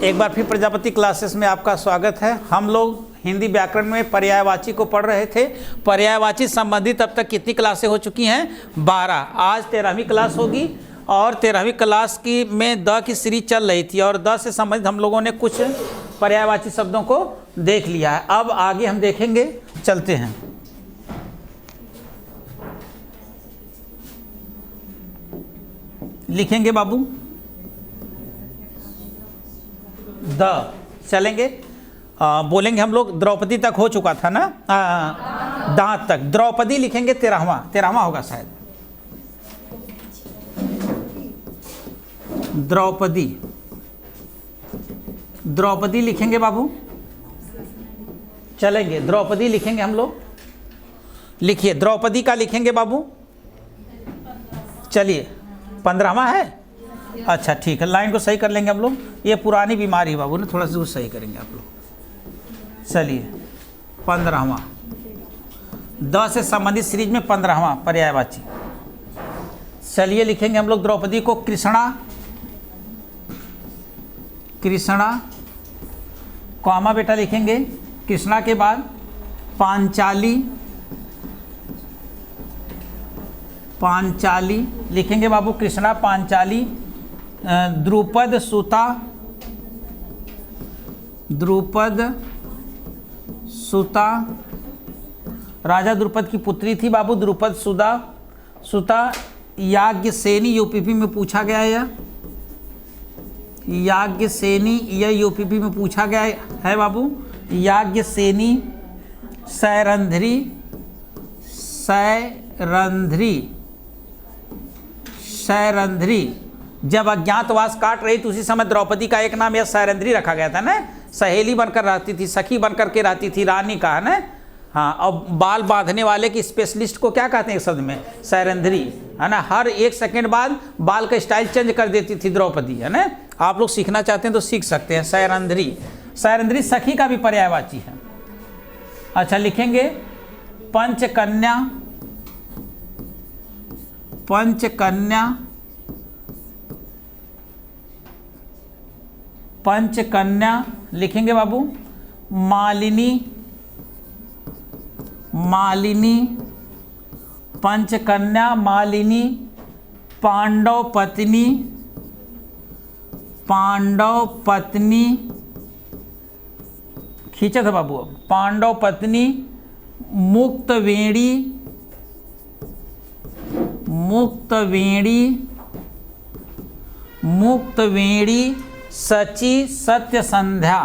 एक बार फिर प्रजापति क्लासेस में आपका स्वागत है। हम लोग हिंदी व्याकरण में पर्यायवाची को पढ़ रहे थे। पर्यायवाची संबंधित अब तक कितनी क्लासें हो चुकी हैं? 12। आज 13वीं क्लास होगी और 13वीं क्लास की में द की सीरीज चल रही थी और द से संबंधित हम लोगों ने कुछ पर्यायवाची शब्दों को देख लिया है। अब आगे हम देखेंगे, चलते हैं। लिखेंगे बाबू द, चलेंगे बोलेंगे हम लोग। द्रौपदी तक हो चुका था ना, दांत तक। द्रौपदी लिखेंगे 13वां होगा शायद। द्रौपदी लिखेंगे बाबू, चलेंगे। द्रौपदी लिखेंगे हम लोग। लिखिए, द्रौपदी का लिखेंगे बाबू। चलिए, 15वां है। अच्छा ठीक है, लाइन को सही कर लेंगे हम लोग। ये पुरानी बीमारी बाबू ने, थोड़ा सा सही करेंगे आप लोग। चलिए, 15वां द से संबंधित सीरीज में 15वां पर्यायवाची। चलिए लिखेंगे हम लोग द्रौपदी को कृष्णा, कॉमा बेटा लिखेंगे। कृष्णा के बाद पांचाली लिखेंगे बाबू। कृष्णा पांचाली। द्रुपद सुता, राजा द्रुपद की पुत्री थी बाबू। द्रुपद सुता। याज्ञसेनी, यूपीपी में पूछा गया है। याज्ञसेनी, यह यूपीपी में पूछा गया है बाबू। याज्ञसेनी। सैरंध्री। जब अज्ञातवास काट रही तो उसी समय द्रौपदी का एक नाम यह सैरंध्री रखा गया था ना। सहेली बनकर रहती थी, सखी बनकर के रहती थी, रानी का है ना। हाँ, और बाल बांधने वाले की स्पेशलिस्ट को क्या कहते हैं एक शब्द में? सैरंध्री, है ना। हर 1 सेकेंड बाद बाल का स्टाइल चेंज कर देती थी द्रौपदी, है ना। आप लोग सीखना चाहते हैं तो सीख सकते हैं। सैरंध्री सखी का भी पर्यायवाची है। अच्छा, लिखेंगे पंचकन्या लिखेंगे बाबू। मालिनी, पंचकन्या मालिनी। पांडव पत्नी, खींचा था बाबू। अब पांडव पत्नी। मुक्तवेणी। सची सत्यसंध्या।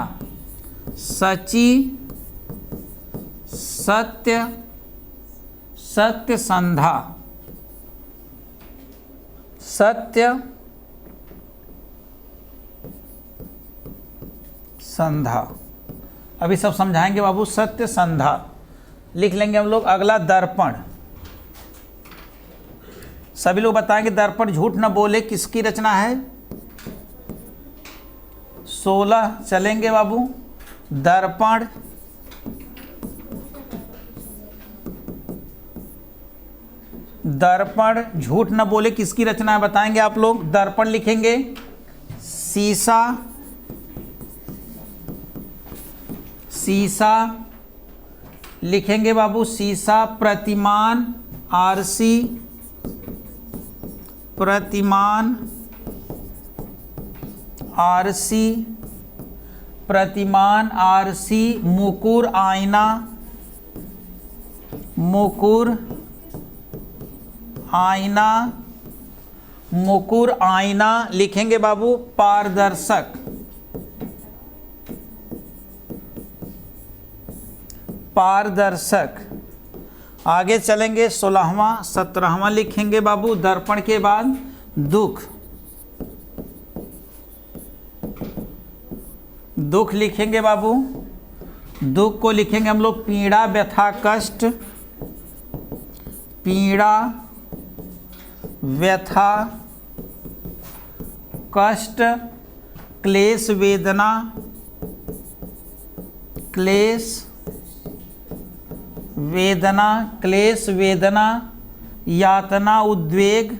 सत्यसंधा। अभी सब समझाएंगे बाबू। सत्यसंधा लिख लेंगे हम लोग। अगला दर्पण। सभी लोग बताएंगे दर्पण झूठ न बोले किसकी रचना है? 16 चलेंगे बाबू। दर्पण झूठ न बोले किसकी रचना है बताएंगे आप लोग। दर्पण लिखेंगे। शीशा लिखेंगे बाबू। शीशा। प्रतिमान आरसी। मुकुर आईना लिखेंगे बाबू। पारदर्शक। आगे चलेंगे। 16वां 17वां लिखेंगे बाबू। दर्पण के बाद दुख लिखेंगे बाबू। दुख को लिखेंगे हम लोग पीड़ा, व्यथा, कष्ट। पीड़ा, व्यथा, कष्ट, क्लेश, वेदना। क्लेश, वेदना, यातना, उद्वेग,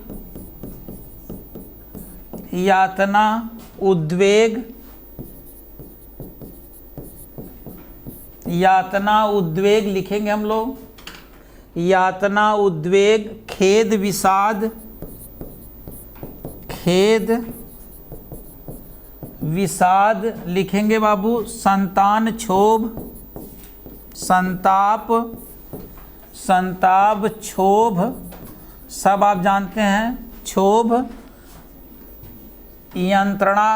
यातना उद्वेग लिखेंगे हम लोग, यातना उद्वेग, खेद विषाद, खेद विषाद लिखेंगे बाबू, संतान क्षोभ, संताप, संताप, क्षोभ, सब आप जानते हैं, क्षोभ, यंत्रणा,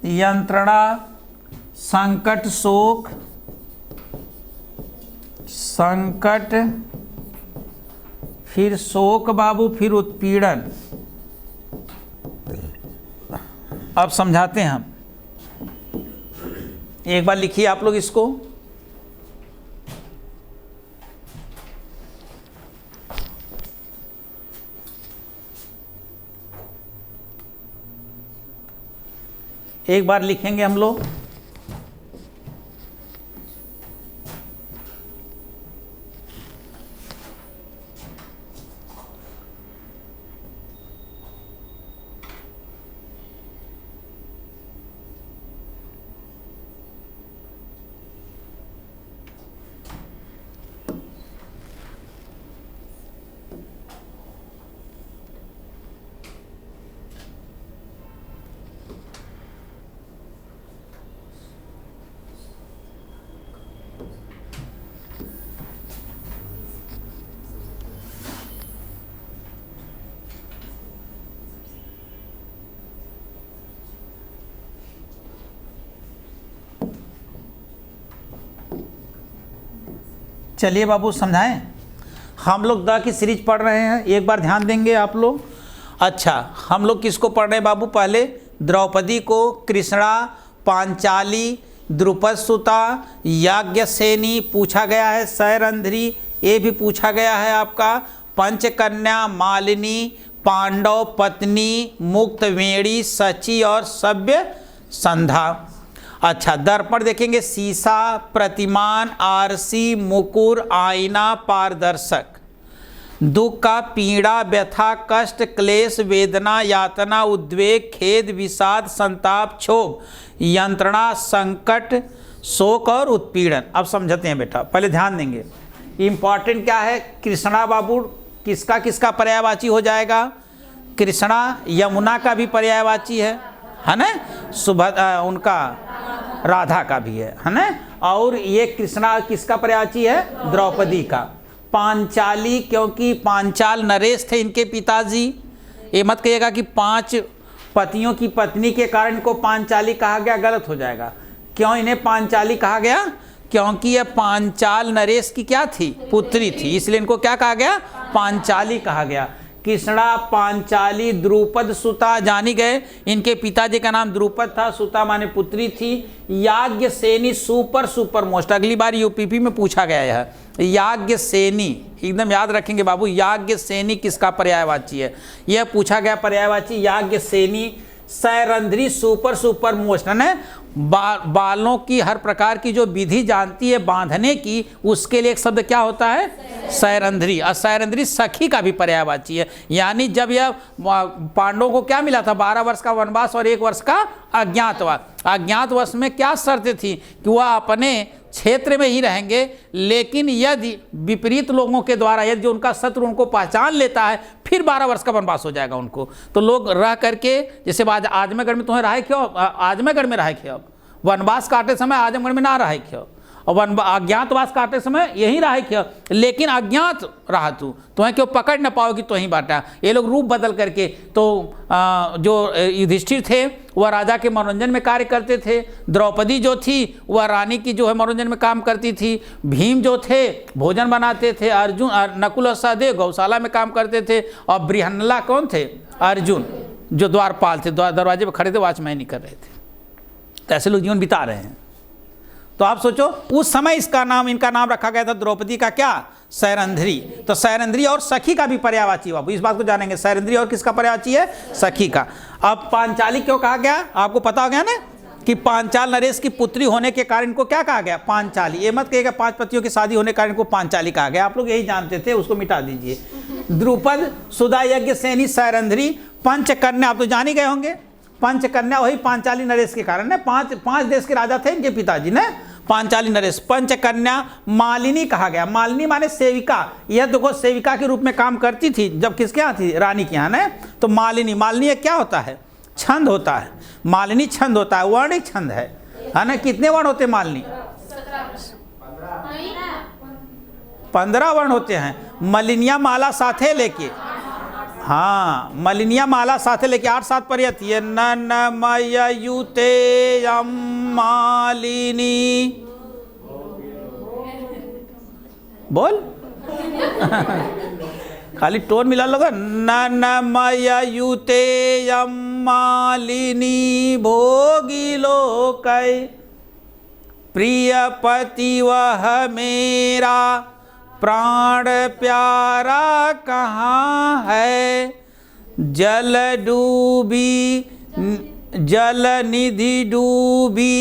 यंत्रणा, संकट, शोक, संकट, फिर शोक बाबू, फिर उत्पीड़न। अब समझाते हैं हम, एक बार लिखिए आप लोग इसको। एक बार लिखेंगे हम लोग, चलिए बाबू समझाएं। हम लोग द की सीरीज पढ़ रहे हैं, एक बार ध्यान देंगे आप लोग। अच्छा, हम लोग किसको पढ़ रहे हैं बाबू? पहले द्रौपदी को, कृष्णा, पांचाली, द्रुपद सुता, याज्ञसेनी पूछा गया है, सैरंध्री ये भी पूछा गया है आपका, पंचकन्या, मालिनी, पांडव, पत्नी, मुक्तवेणी, सची और सभ्य संधा। अच्छा, दर्पण देखेंगे, शीशा, प्रतिमान, आरसी, मुकुर, आईना, पारदर्शक। दुख का, पीड़ा, व्यथा, कष्ट, क्लेश, वेदना, यातना, उद्वेग, खेद, विषाद, संताप, क्षोभ, यंत्रणा, संकट, शोक और उत्पीड़न। अब समझते हैं बेटा, पहले ध्यान देंगे। इंपॉर्टेंट क्या है? कृष्णा बाबू किसका किसका पर्यायवाची हो जाएगा? कृष्णा यमुना का भी पर्यायवाची है ना? उनका राधा का भी है ना? और ये कृष्णा किसका पर्यायवाची है? द्रौपदी का। पांचाली, क्योंकि पांचाल नरेश थे इनके पिताजी। ये मत कहिएगा कि 5 पतियों की पत्नी के कारण इनको पांचाली कहा गया, गलत हो जाएगा। क्यों इन्हें पांचाली कहा गया? क्योंकि यह पांचाल नरेश की क्या थी? पुत्री थी, इसलिए इनको क्या कहा गया? पांचाली कहा गया। कृष्णा, पांचाली, द्रुपद सुता जानी गए, इनके पिताजी का नाम द्रुपद था, सुता माने पुत्री थी। याज्ञसेनी सुपर मोस्ट, अगली बार यूपीपी में पूछा गया है। याज्ञसेनी एकदम याद रखेंगे बाबू, याज्ञसेनी किसका पर्यायवाची है? यह पूछा गया पर्यायवाची याज्ञसेनी। सैरंध्री सुपर मोस्ट है ना? बालों की हर प्रकार की जो विधि जानती है बांधने की, उसके लिए एक शब्द क्या होता है? सैरंध्री। और सैरंध्री सखी का भी पर्यायवाची है। यानी जब यह पांडवों को क्या मिला था? 12 वर्ष का वनवास और 1 वर्ष का अज्ञातवास। अज्ञातवास में क्या शर्त थी? कि वह अपने क्षेत्र में ही रहेंगे, लेकिन यदि विपरीत लोगों के द्वारा यदि जो उनका शत्रु उनको पहचान लेता है, फिर 12 वर्ष का वनवास हो जाएगा उनको। तो लोग रह करके, जैसे आजमगढ़ में तुम्हें रहे क्यों? आजमगढ़ में रहे क्यों? वनवास काटते समय आजमगढ़ में ना रहे क्यों? और अज्ञातवास काटते समय यहीं रहे क्यों? लेकिन अज्ञात रहा तू, तुम्हें क्यों पकड़ न पाओगी तो ही बांटा। ये लोग रूप बदल करके, तो जो युधिष्ठिर थे वह राजा के मनोरंजन में कार्य करते थे, द्रौपदी जो थी वह रानी की जो है मनोरंजन में काम करती थी, भीम जो थे भोजन बनाते थे, अर्जुन नकुल और सहदेव गौशाला में काम करते थे, और बृहन्नला कौन थे? अर्जुन जो द्वारपाल थे, दरवाजे पर खड़े थे, वॉचमैन ही कर रहे थे। तो ऐसे लोग जीवन बिता रहे हैं। तो आप सोचो, उस समय इनका नाम रखा गया था द्रौपदी का क्या? सैरंध्री। तो सैरंध्री और सखी का भी पर्यायवाची बाबू, इस बात को जानेंगे। सैरंध्री और किसका पर्यायवाची है? सखी का। अब पांचाली क्यों कहा गया? आपको पता हो गया ना कि पांचाल नरेश की पुत्री होने के कारण इनको क्या कहा गया? पांचाली। ये मत कहिएगा 5 पतियों की शादी होने के कारण इनको पांचाली कहा गया, आप लोग यही जानते थे, उसको मिटा दीजिए। द्रुपद, सुधा, यज्ञसेनी, सैरंध्री, पंचकन्या आप तो जान ही गए होंगे। पंचकन्या वही पांचाली नरेश के कारण है, पांच देश के राजा थे इनके पिताजी ने, पांचाली नरेश। पंचकन्या मालिनी कहा गया, मालिनी माने सेविका, यह देखो सेविका के रूप में काम करती थी जब किसके यहाँ थी, रानी के यहाँ ना। तो मालिनी, मालिनी क्या होता है, छंद होता है, मालिनी छंद होता है, वर्णिक छंद है ना। कितने वर्ण होते हैं मालिनी, 15 वर्ण होते हैं। मलिनिया माला साथे लेके, हाँ मलिनिया माला साथे लेके 8-7 पर यती है, ननमयुते मालिनी, बोल खाली टोन मिला लोग, ननमयुते मालिनी भोगी लोकै, प्रिय पति वह मेरा प्राण प्यारा कहाँ है, जल डूबी जल निधि डूबी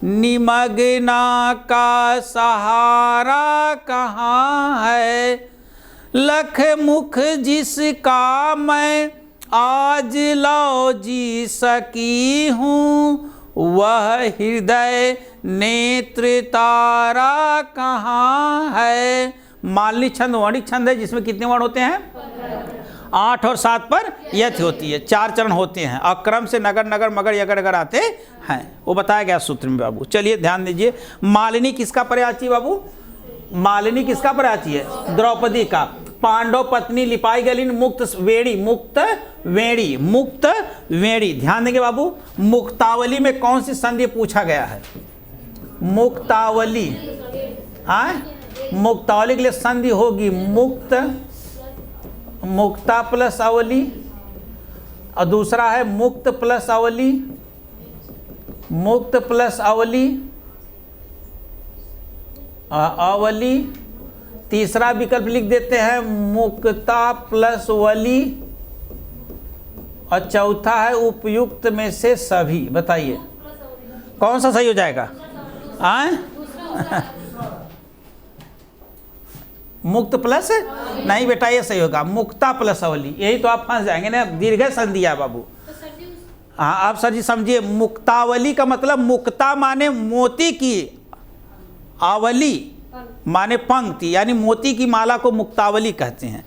निमग्ना का सहारा कहाँ है, लख मुख जिसका मैं आज लौ जी सकी हूँ, वह हृदय नेत्र तारा कहाँ है। मालिनी छंद वर्णिक छंद है जिसमें कितने वर्ण होते हैं, 8 और 7 पर यथ होती है, 4 चरण होते हैं। अक्रम से नगर नगर मगर यगर अगर आते हैं, वो बताया गया सूत्र में बाबू। चलिए ध्यान दीजिए, मालिनी किसका पर्यायवाची है बाबू, मालिनी किसका पर्यायवाची है, द्रौपदी का। पांडव पत्नी लिपाई गलीन मुक्त वेणी, मुक्त वेणी, मुक्त वेणी। ध्यान देंगे बाबू, मुक्तावली में कौन सी संधि पूछा गया है, मुक्तावली, मुक्तावली के लिए संधि होगी मुक्त, मुक्ता प्लस अवली, और दूसरा है मुक्त प्लस अवली, मुक्त प्लस अवली, अवली। तीसरा विकल्प लिख देते हैं मुक्ता प्लस वली, और चौथा है उपयुक्त में से सभी। बताइए कौन सा सही हो जाएगा, मुक्त प्लस नहीं बेटा, ये सही होगा, मुक्ता प्लस अवली। यही तो आप फंस जाएंगे ना, दीर्घ संधि है बाबू। हाँ आप सर जी समझिए, मुक्तावली का मतलब मुक्ता माने मोती की, आवली माने पंक्ति, यानी मोती की माला को मुक्तावली कहते हैं।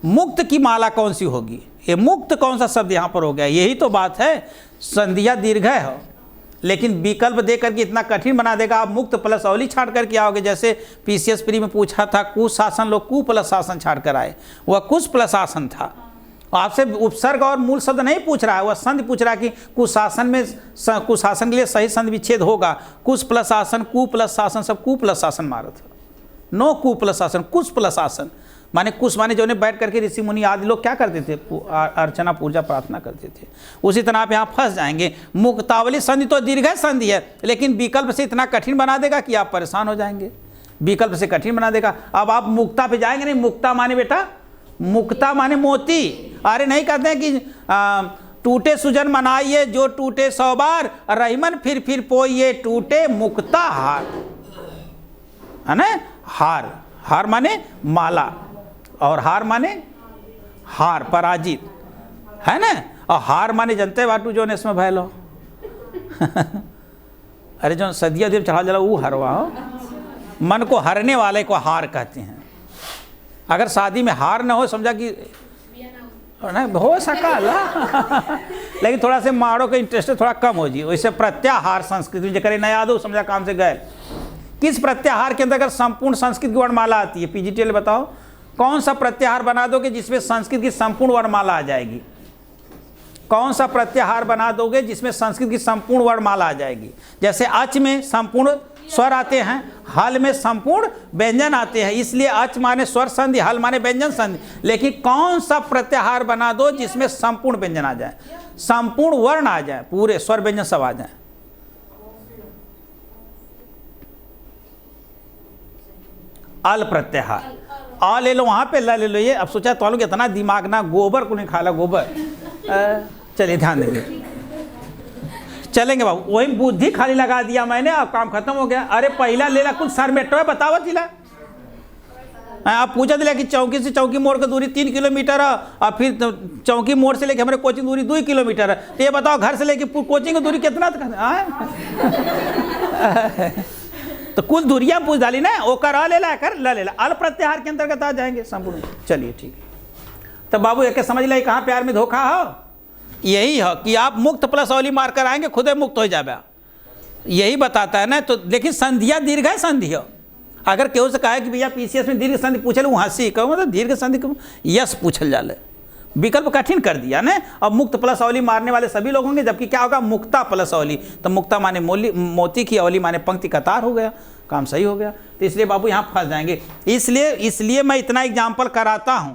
मुक्त की माला कौन सी होगी, ये मुक्त कौन सा शब्द यहाँ पर हो गया, यही तो बात है। संधिया दीर्घ है, लेकिन विकल्प दे करके इतना कठिन बना देगा। आप मुक्त प्लस अवली छाड़ करके आओगे, जैसे पीसीएस प्री में पूछा था कुशासन, लोग कु प्लस शासन छाड़ कर आए, वह कुश प्लस शासन था। आपसे उपसर्ग और मूल शब्द नहीं पूछ रहा है, वह संधि पूछ रहा है कि कुशासन में, कुशासन के लिए सही संधि विच्छेद होगा, कुश प्लस शासन, कु प्लस शासन, सब कु प्लस शासन मारा था। नो कु प्लस शासन, कुश प्लस शासन माने कुश माने जो ने बैठ करके ऋषि मुनि आदि लोग क्या करते थे, अर्चना पूजा प्रार्थना करते थे। उसी तरह आप यहाँ फंस जाएंगे। मुक्तावली संधि तो दीर्घ संधि है, लेकिन विकल्प से इतना कठिन बना देगा कि आप परेशान हो जाएंगे, विकल्प से कठिन बना देगा। अब आप मुक्ता पे जाएंगे नहीं, मुक्ता माने बेटा, मुक्ता माने मोती। अरे नहीं कहते हैं कि टूटे सुजन मनाइए जो टूटे 100 बार, रहीमन फिर पोइए टूटे मुक्ता हार, है ना। हार, हार माने माला, और हार माने हार पराजित, है ना। और हार माने जनते बाटू जो ने इसमें भैलो अरे जो सदिया देव चढ़ा जला वो हरवा हो, मन को हरने वाले को हार कहते हैं। अगर शादी में हार ना हो, समझा कि नहीं हो सका लेकिन थोड़ा से माड़ो का इंटरेस्ट थोड़ा कम हो जी। वैसे प्रत्याहार संस्कृत में जैसे नया याद हो, समझा काम से गए। किस प्रत्याहार के अंतर्गत संपूर्ण संस्कृत की वर्णमाला आती है, पीजीटीएल बताओ कौन सा प्रत्याहार बना दोगे जिसमें संस्कृत की संपूर्ण वर्णमाला आ जाएगी। कौन सा प्रत्याहार बना दोगे जिसमें संस्कृत की संपूर्ण वर्णमाला आ जाएगी। जैसे अच में संपूर्ण स्वर आते हैं, हल में संपूर्ण व्यंजन आते हैं, इसलिए अच माने स्वर संधि, हल माने व्यंजन संधि। लेकिन कौन सा प्रत्याहार बना दो जिसमें संपूर्ण व्यंजन आ जाए, संपूर्ण वर्ण आ जाए, पूरे स्वर व्यंजन सब आ जाए। अल प्रत्याहार, आ ले लो वहां पे, ल ले लो ये। अब सोचा तो इतना दिमाग ना, गोबर को नहीं खाला गोबर। चलिए ध्यान देंगे, चलेंगे बाबू। वही बुद्धि खाली लगा दिया मैंने, अब काम खत्म हो गया। अरे पहला लेला कुछ सर में टोए बताओ चिला, आप पूछा दिला कि चौकी से चौकी मोड़ की दूरी 3 किलोमीटर है और फिर चौकी मोड़ से लेके हमारे कोचिंग दूरी 2 किलोमीटर है, तो ये बताओ घर से लेके कोचिंग की दूरी कितना तो कुल दूरियां पूछ डाली ना, ओकर ले ला कर ले ला अल प्रत्याहार के अंतर्गत आ जाएंगे संपूर्ण। चलिए ठीक, तो बाबू एक समझ ले कहाँ प्यार में धोखा हो, यही है कि आप मुक्त प्लस औली मार कर आएंगे खुद मुक्त हो जाए, यही बताता है ना। तो लेकिन संधिया दीर्घ है संधि, अगर केहू से कहा कि भैया पीसीएस में दीर्घ संधि पूछल वहाँ से कहो मतलब दीर्घ संधि यस पूछल जाले, विकल्प कठिन कर दिया ना। अब मुक्त प्लस औली मारने वाले सभी लोग होंगे, जबकि क्या होगा मुक्ता प्लस औली, तो मुक्ता माने मोती की, औली माने पंक्ति कतार हो गया, काम सही हो गया। तो इसलिए बाबू यहाँ फंस जाएंगे। इसलिए मैं इतना एग्जाम्पल कराता हूँ,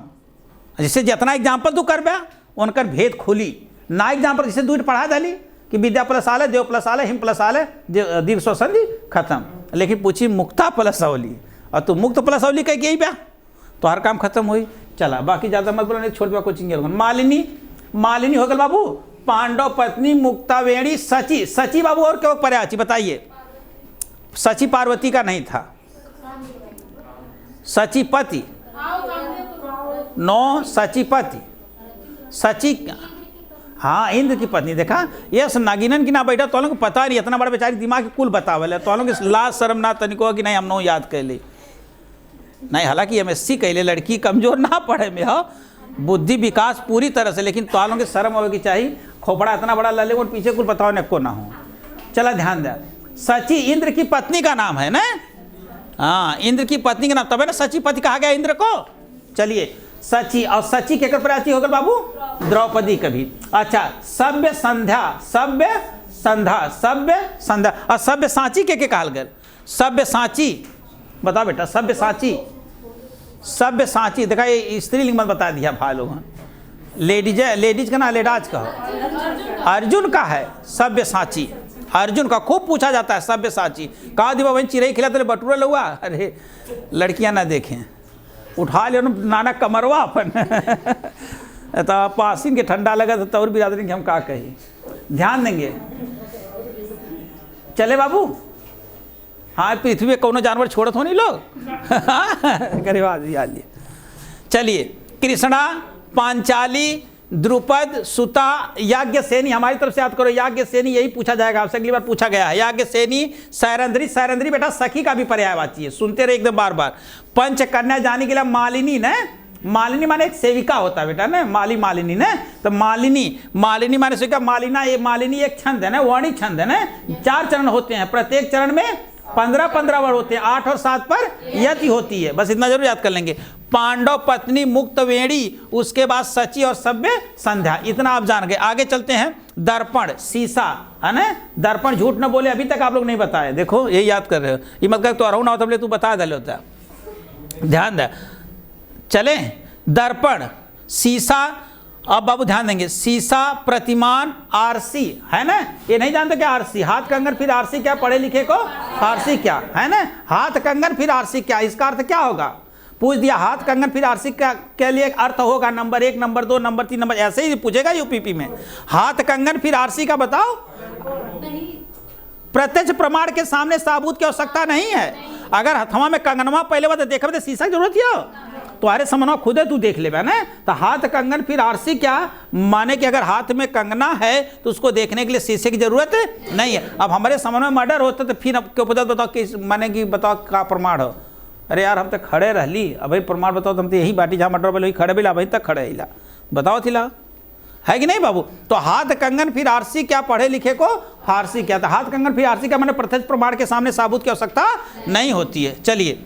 जिससे जितना एग्जाम्पल तू कर बया उनकर भेद खुली ना। एग्जाम्पल जिससे दूर पढ़ा डाली कि विद्या प्लस आले, देव प्लस आले, हिम प्लस आले, दीर्घ स्व संधि खत्म। लेकिन पूछी मुक्ता प्लस औली और तू मुक्त प्लस औली कह के बया, तो हर काम खत्म हुई। चला बाकी ज़्यादा मत बोलो, नहीं छोड़ दिया कोचिंग। मालिनी हो गल बाबू, पांडव पत्नी मुक्तावेणी सची। सची बाबू और क्या पर्याची बताइए, सची पार्वती का नहीं था, सचीपति नो सचीपति, सची हाँ इंद्र की पत्नी। देखा यस नागिनन की ना बैठा तो को पता नहीं, इतना बड़ा बेचारी दिमाग की कुल बतावल है, तो के लाज शर्म ना तनिको कि नहीं हम नो याद कर ली नहीं। हालांकि MSc कैले लड़की कमजोर ना पढ़े में हो, बुद्धि विकास पूरी तरह से, लेकिन तो के शर्म होगी चाहिए, खोपड़ा इतना बड़ा लले और पीछे कुल बताओ ने को ना हो। चला ध्यान दे, सची इंद्र की पत्नी का नाम है ना, हाँ इंद्र की पत्नी का नाम, तब है ना सचीपति कहा गया इंद्र को। चलिए सची और सची के कर प्राची होगा बाबू, द्रौपदी कभी। अच्छा सभ्य संध्या, सभ्य संध्या, सभ्य संध्या और सभ्य साची के कहल गए, सभ्य साची बताओ बेटा, सभ्य साची, सभ्य साची। देखा ये स्त्रीलिंग मत बता दिया भाई लोग, लेडीज का ना लेडाज का, अर्जुन का है सभ्य साची, अर्जुन का खूब पूछा जाता है सभ्य साची। कहा दिवा वही चिरई खिला तेरे बटूरा लुआ, अरे लड़कियां ना देखें, उठा ले नाना कमरवा अपन तो पासिन के ठंडा लगा तो तौर बिरादरी के हम का कही, ध्यान देंगे। चले बाबू, हाँ पृथ्वी में कौनो जानवर छोड़त हो नहीं लोग गरीबाज याद लिए। चलिए कृष्णा, पांचाली, द्रुपद, सुता, याज्ञसेनी, हमारी तरफ से याद करो याज्ञसेनी, यही पूछा जाएगा आपसे, अगली बार पूछा गया है। याज्ञसेनी, सैरंध्री, सैरंध्री बेटा सखी का भी पर्यायवाची है, सुनते रहे एकदम बार बार। पंचकन्या जाने के लिए मालिनी ने, मालिनी माने एक सेविका होता है बेटा ना, मालिनी ने, तो मालिनी माने सेविका, मालिना, ये मालिनी एक छंद है ना, वाणी छंद है ना, 4 चरण होते हैं, प्रत्येक चरण में 15-15 वर्ड होते हैं, 8 और 7 पर यति होती है, बस इतना जरूर याद कर लेंगे। पांडव पत्नी मुक्तवेणी, उसके बाद सची और सभ्य संध्या, इतना आप जान गए। आगे चलते हैं, दर्पण शीशा है ना, दर्पण झूठ न बोले, अभी तक आप लोग नहीं बताए, देखो ये याद कर रहे हो, ये मत कर तो अरऊ ना हो तू बता दे होता है, ध्यान दे। चले दर्पण शीशा, अब बाबू ध्यान देंगे, शीशा, प्रतिमान, आरसी है ना, ये नहीं जानते क्या आरसी, हाथ कंगन फिर आरसी क्या, पढ़े लिखे को आरसी क्या है ना, हाथ कंगन फिर आरसी क्या, इसका अर्थ क्या होगा पूछ दिया, हाथ कंगन फिर आरसी का के लिए अर्थ होगा नंबर 1, नंबर 2, नंबर 3, नंबर, ऐसे ही पूछेगा यूपीपी में। हाथ कंगन फिर आरसी का बताओ, प्रत्यक्ष प्रमाण के सामने साबूत की आवश्यकता नहीं है। अगर हथवा में कंगनवा पहले बात देखा तो शीशा की जरूरत है, तुम्हारे समनवा खुद है तू देख ले ना। तो हाथ कंगन फिर आरसी क्या माने कि अगर हाथ में कंगना है तो उसको देखने के लिए शीशे की जरूरत नहीं है। अब हमारे समन में मर्डर होता तो फिर अब क्यों पता बताओ किस माने कि बताओ का प्रमाण हो, अरे यार हम तो खड़े रह ली, अब भाई प्रमाण बताओ, तो हम तो यही बाटी जहाँ मर्डर बोले खड़े भी ला, वहीं तक खड़े हिला, बताओ थिला है कि नहीं बाबू। तो हाथ कंगन फिर आरसी क्या, पढ़े लिखे को फारसी क्या, तो हाथ कंगन फिर आरसी क्या मैंने प्रत्यक्ष प्रमाण के सामने साबूत की आवश्यकता नहीं होती है। चलिए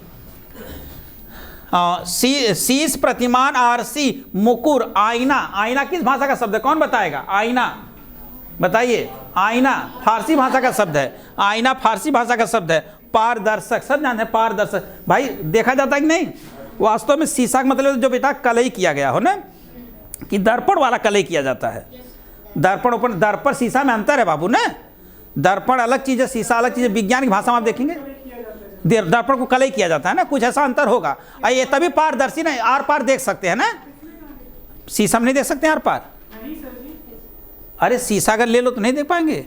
शीश, प्रतिमान, आरसी, मुकुर, आईना, आईना किस भाषा का शब्द है कौन बताएगा, आईना बताइए, आईना फारसी भाषा का शब्द है, आईना फारसी भाषा का शब्द है। पारदर्शक, सब जानते हैं पारदर्शक, भाई देखा जाता है कि नहीं, वास्तव में शीशा का मतलब जो बेटा कलई किया गया हो ना, कि दर्पण वाला कलई किया जाता है, दर्पण ऊपर, दर्पण शीशा में अंतर है बाबू ना, दर्पण अलग चीज़ है, शीशा अलग चीज़ है, विज्ञान की भाषा में आप देखेंगे दर्पण को कलई किया जाता है ना, कुछ ऐसा अंतर होगा। ये तभी पारदर्शी ना, आर पार देख सकते हैं ना, शीशा में नहीं देख सकते आर पार, अरे शीशा अगर ले लो तो नहीं देख पाएंगे,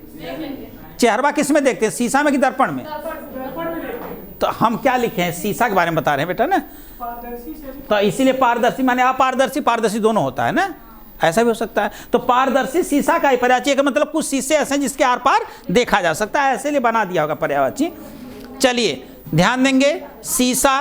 चेहरा किस में देखते हैं, शीशा में कि दर्पण में, तो हम क्या लिखे हैं, शीशा के बारे में बता रहे हैं बेटा ना, तो इसीलिए पारदर्शी माने अपारदर्शी पारदर्शी दोनों होता है ना, ऐसा भी हो सकता है। तो पारदर्शी शीशा का ही पर्यायवाची का मतलब कुछ शीशे ऐसे हैं जिसके आर पार देखा जा सकता है, ऐसे लिए बना दिया होगा पर्यायवाची। चलिए ध्यान देंगे, शीशा,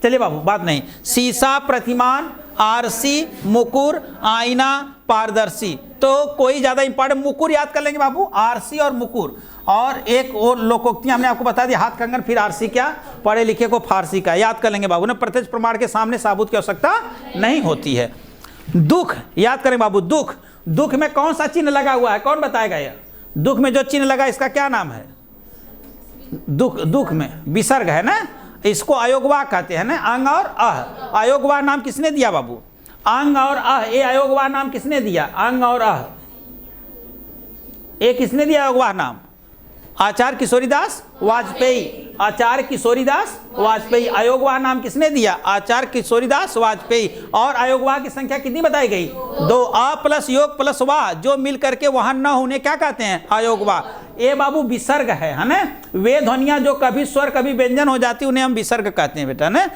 चलिए बाबू बात नहीं, शीशा, प्रतिमान, आरसी, मुकुर, आईना, पारदर्शी। तो कोई ज्यादा इंपॉर्टेंट, मुकुर याद कर लेंगे बाबू, आरसी और मुकुर। और एक और लोकोक्ति हमने आपको बता दी, हाथ कंगन फिर आरसी क्या, पढ़े लिखे को फारसी का, याद कर लेंगे बाबू ने। प्रत्यक्ष प्रमाण के सामने साबूत की आवश्यकता नहीं होती है। दुख याद करें बाबू, दुख, दुख में कौन सा चिन्ह लगा हुआ है, कौन बताएगा यह? दुख में जो चिन्ह लगा इसका क्या नाम है? दुख, दुख में विसर्ग है ना, इसको अयोगवाह कहते हैं ना, अंग और अह। अयोगवाह नाम किसने दिया बाबू? अंग और अह, ये अयोगवाह नाम किसने दिया? अंग और अह, ये किसने दिया अयोगवाह नाम? आचार्य किशोरीदास वाजपेयी। आचार्य किशोरीदास वाजपेयी, अयोगवाह नाम किसने दिया? आचार्य किशोरीदास वाजपेयी। और अयोगवाह की संख्या कितनी बताई गई? 2। अ प्लस योग प्लस वाह जो मिल करके वहां न होने क्या कहते हैं? अयोगवाह। ये बाबू विसर्ग है ना, वे ध्वनियां जो कभी स्वर कभी व्यंजन हो जाती उन्हें हम विसर्ग कहते हैं बेटा ना।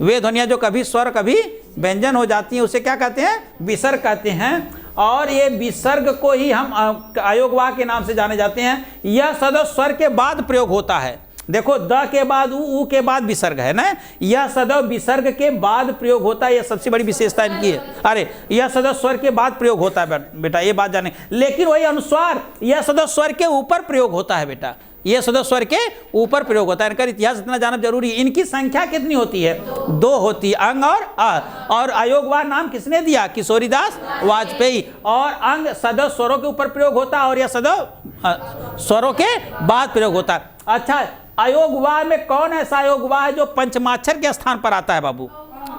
वे ध्वनियां जो कभी स्वर कभी व्यंजन हो जाती हैं उसे क्या कहते हैं? विसर्ग कहते हैं। और ये विसर्ग को ही हम अयोगवाह के नाम से जाने जाते हैं। यह सदैव स्वर के बाद प्रयोग होता है। देखो द के बाद उ के बाद विसर्ग है ना, यह सदैव विसर्ग के बाद प्रयोग होता है, यह सबसे बड़ी विशेषता इनकी है। अरे यह सदैव स्वर के बाद प्रयोग होता है बेटा, ये बात जाने। लेकिन वही अनुस्वार यह सदैव स्वर के ऊपर प्रयोग होता है बेटा, यह सदैव स्वर के ऊपर प्रयोग होता है। इनका इतिहास इतना जानना जरूरी है। इनकी संख्या कितनी होती है? 2 होती है, अंग और अ। और अयोगवाह नाम किसने दिया? किशोरीदास वाजपेयी। और अंग सदैव स्वरों के ऊपर प्रयोग होता है और यह सदैव स्वरों के बाद प्रयोग होता है। अच्छा, अयोगवाह में कौन ऐसा अयोगवाह है जो पंचमाक्षर के स्थान पर आता है बाबू?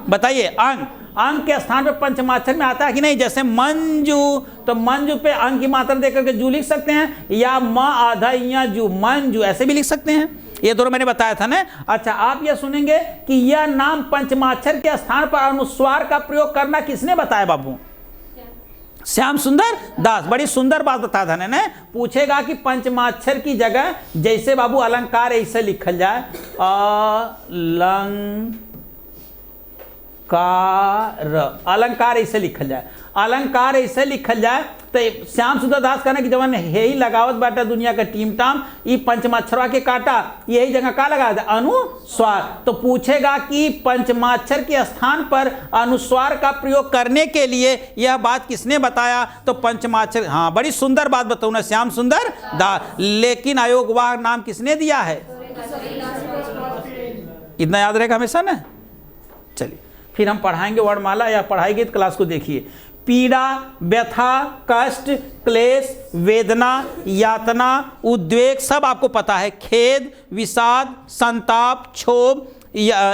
बताइए। अंग, अंग के स्थान पर पंचमाक्षर में आता है कि नहीं? जैसे मंजू, तो मंजू पे अंग की मात्रा देकर के जू लिख सकते हैं, या म आधा या जू, मंजू ऐसे भी लिख सकते हैं। ये दोनों मैंने बताया था ना। अच्छा, आप ये सुनेंगे कि यह नाम पंचमाक्षर के स्थान पर अनुस्वार का प्रयोग करना किसने बताया बाबू? श्याम सुंदर दास। बड़ी सुंदर बात बता था ने। पूछेगा कि पंचमाक्षर की जगह जैसे बाबू अलंकार ऐसे लिखल जाए, अलंकार ऐसे लिखल जाए, अलंकार ऐसे लिखल जाए, तो श्याम सुंदर दास कहना कि जवन हे ही लगावत बाटा दुनिया का टीम टाम, ये पंचमाक्षरवा के काटा, यही जगह का लगा था? अनुस्वार। तो पूछेगा कि पंचमाक्षर के स्थान पर अनुस्वार का प्रयोग करने के लिए यह बात किसने बताया? तो पंचमाक्षर। हाँ, बड़ी सुंदर बात बताऊँ ना, श्याम सुंदर दास। लेकिन अयोगवाह नाम किसने दिया है? इतना याद रहेगा हमेशा ना। चलिए फिर हम पढ़ाएंगे वर्णमाला, या पढ़ाएंगे तो क्लास को देखिए। पीड़ा, व्यथा, कष्ट, क्लेश, वेदना, यातना, उद्वेग सब आपको पता है। खेद, विषाद, संताप, क्षोभ,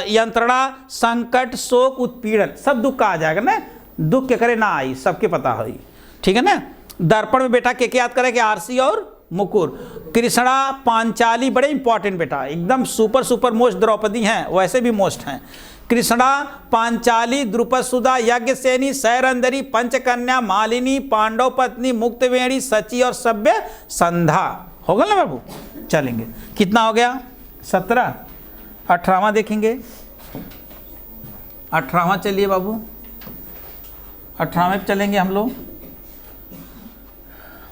यंत्रणा, संकट, शोक, उत्पीड़न सब दुख का आ जाएगा ना। दुख के करे ना आई, सबके पता है, ठीक है ना। दर्पण में बेटा के याद करें कि आरसी और मुकुर। कृष्णा, पांचाली बड़े इंपॉर्टेंट बेटा, एकदम सुपर मोस्ट। द्रौपदी हैं वैसे भी मोस्ट हैं। कृष्णा, पांचाली, द्रुपद सुधा, यज्ञसेनी, सैरंधरी, पंचकन्या, मालिनी, पांडव पत्नी, मुक्तवेणी, सची और सभ्य संधा। होगा ना बाबू? चलेंगे, कितना हो गया? 17। 18वां देखेंगे। 18वां चलिए बाबू, 18वें चलेंगे हम लोग।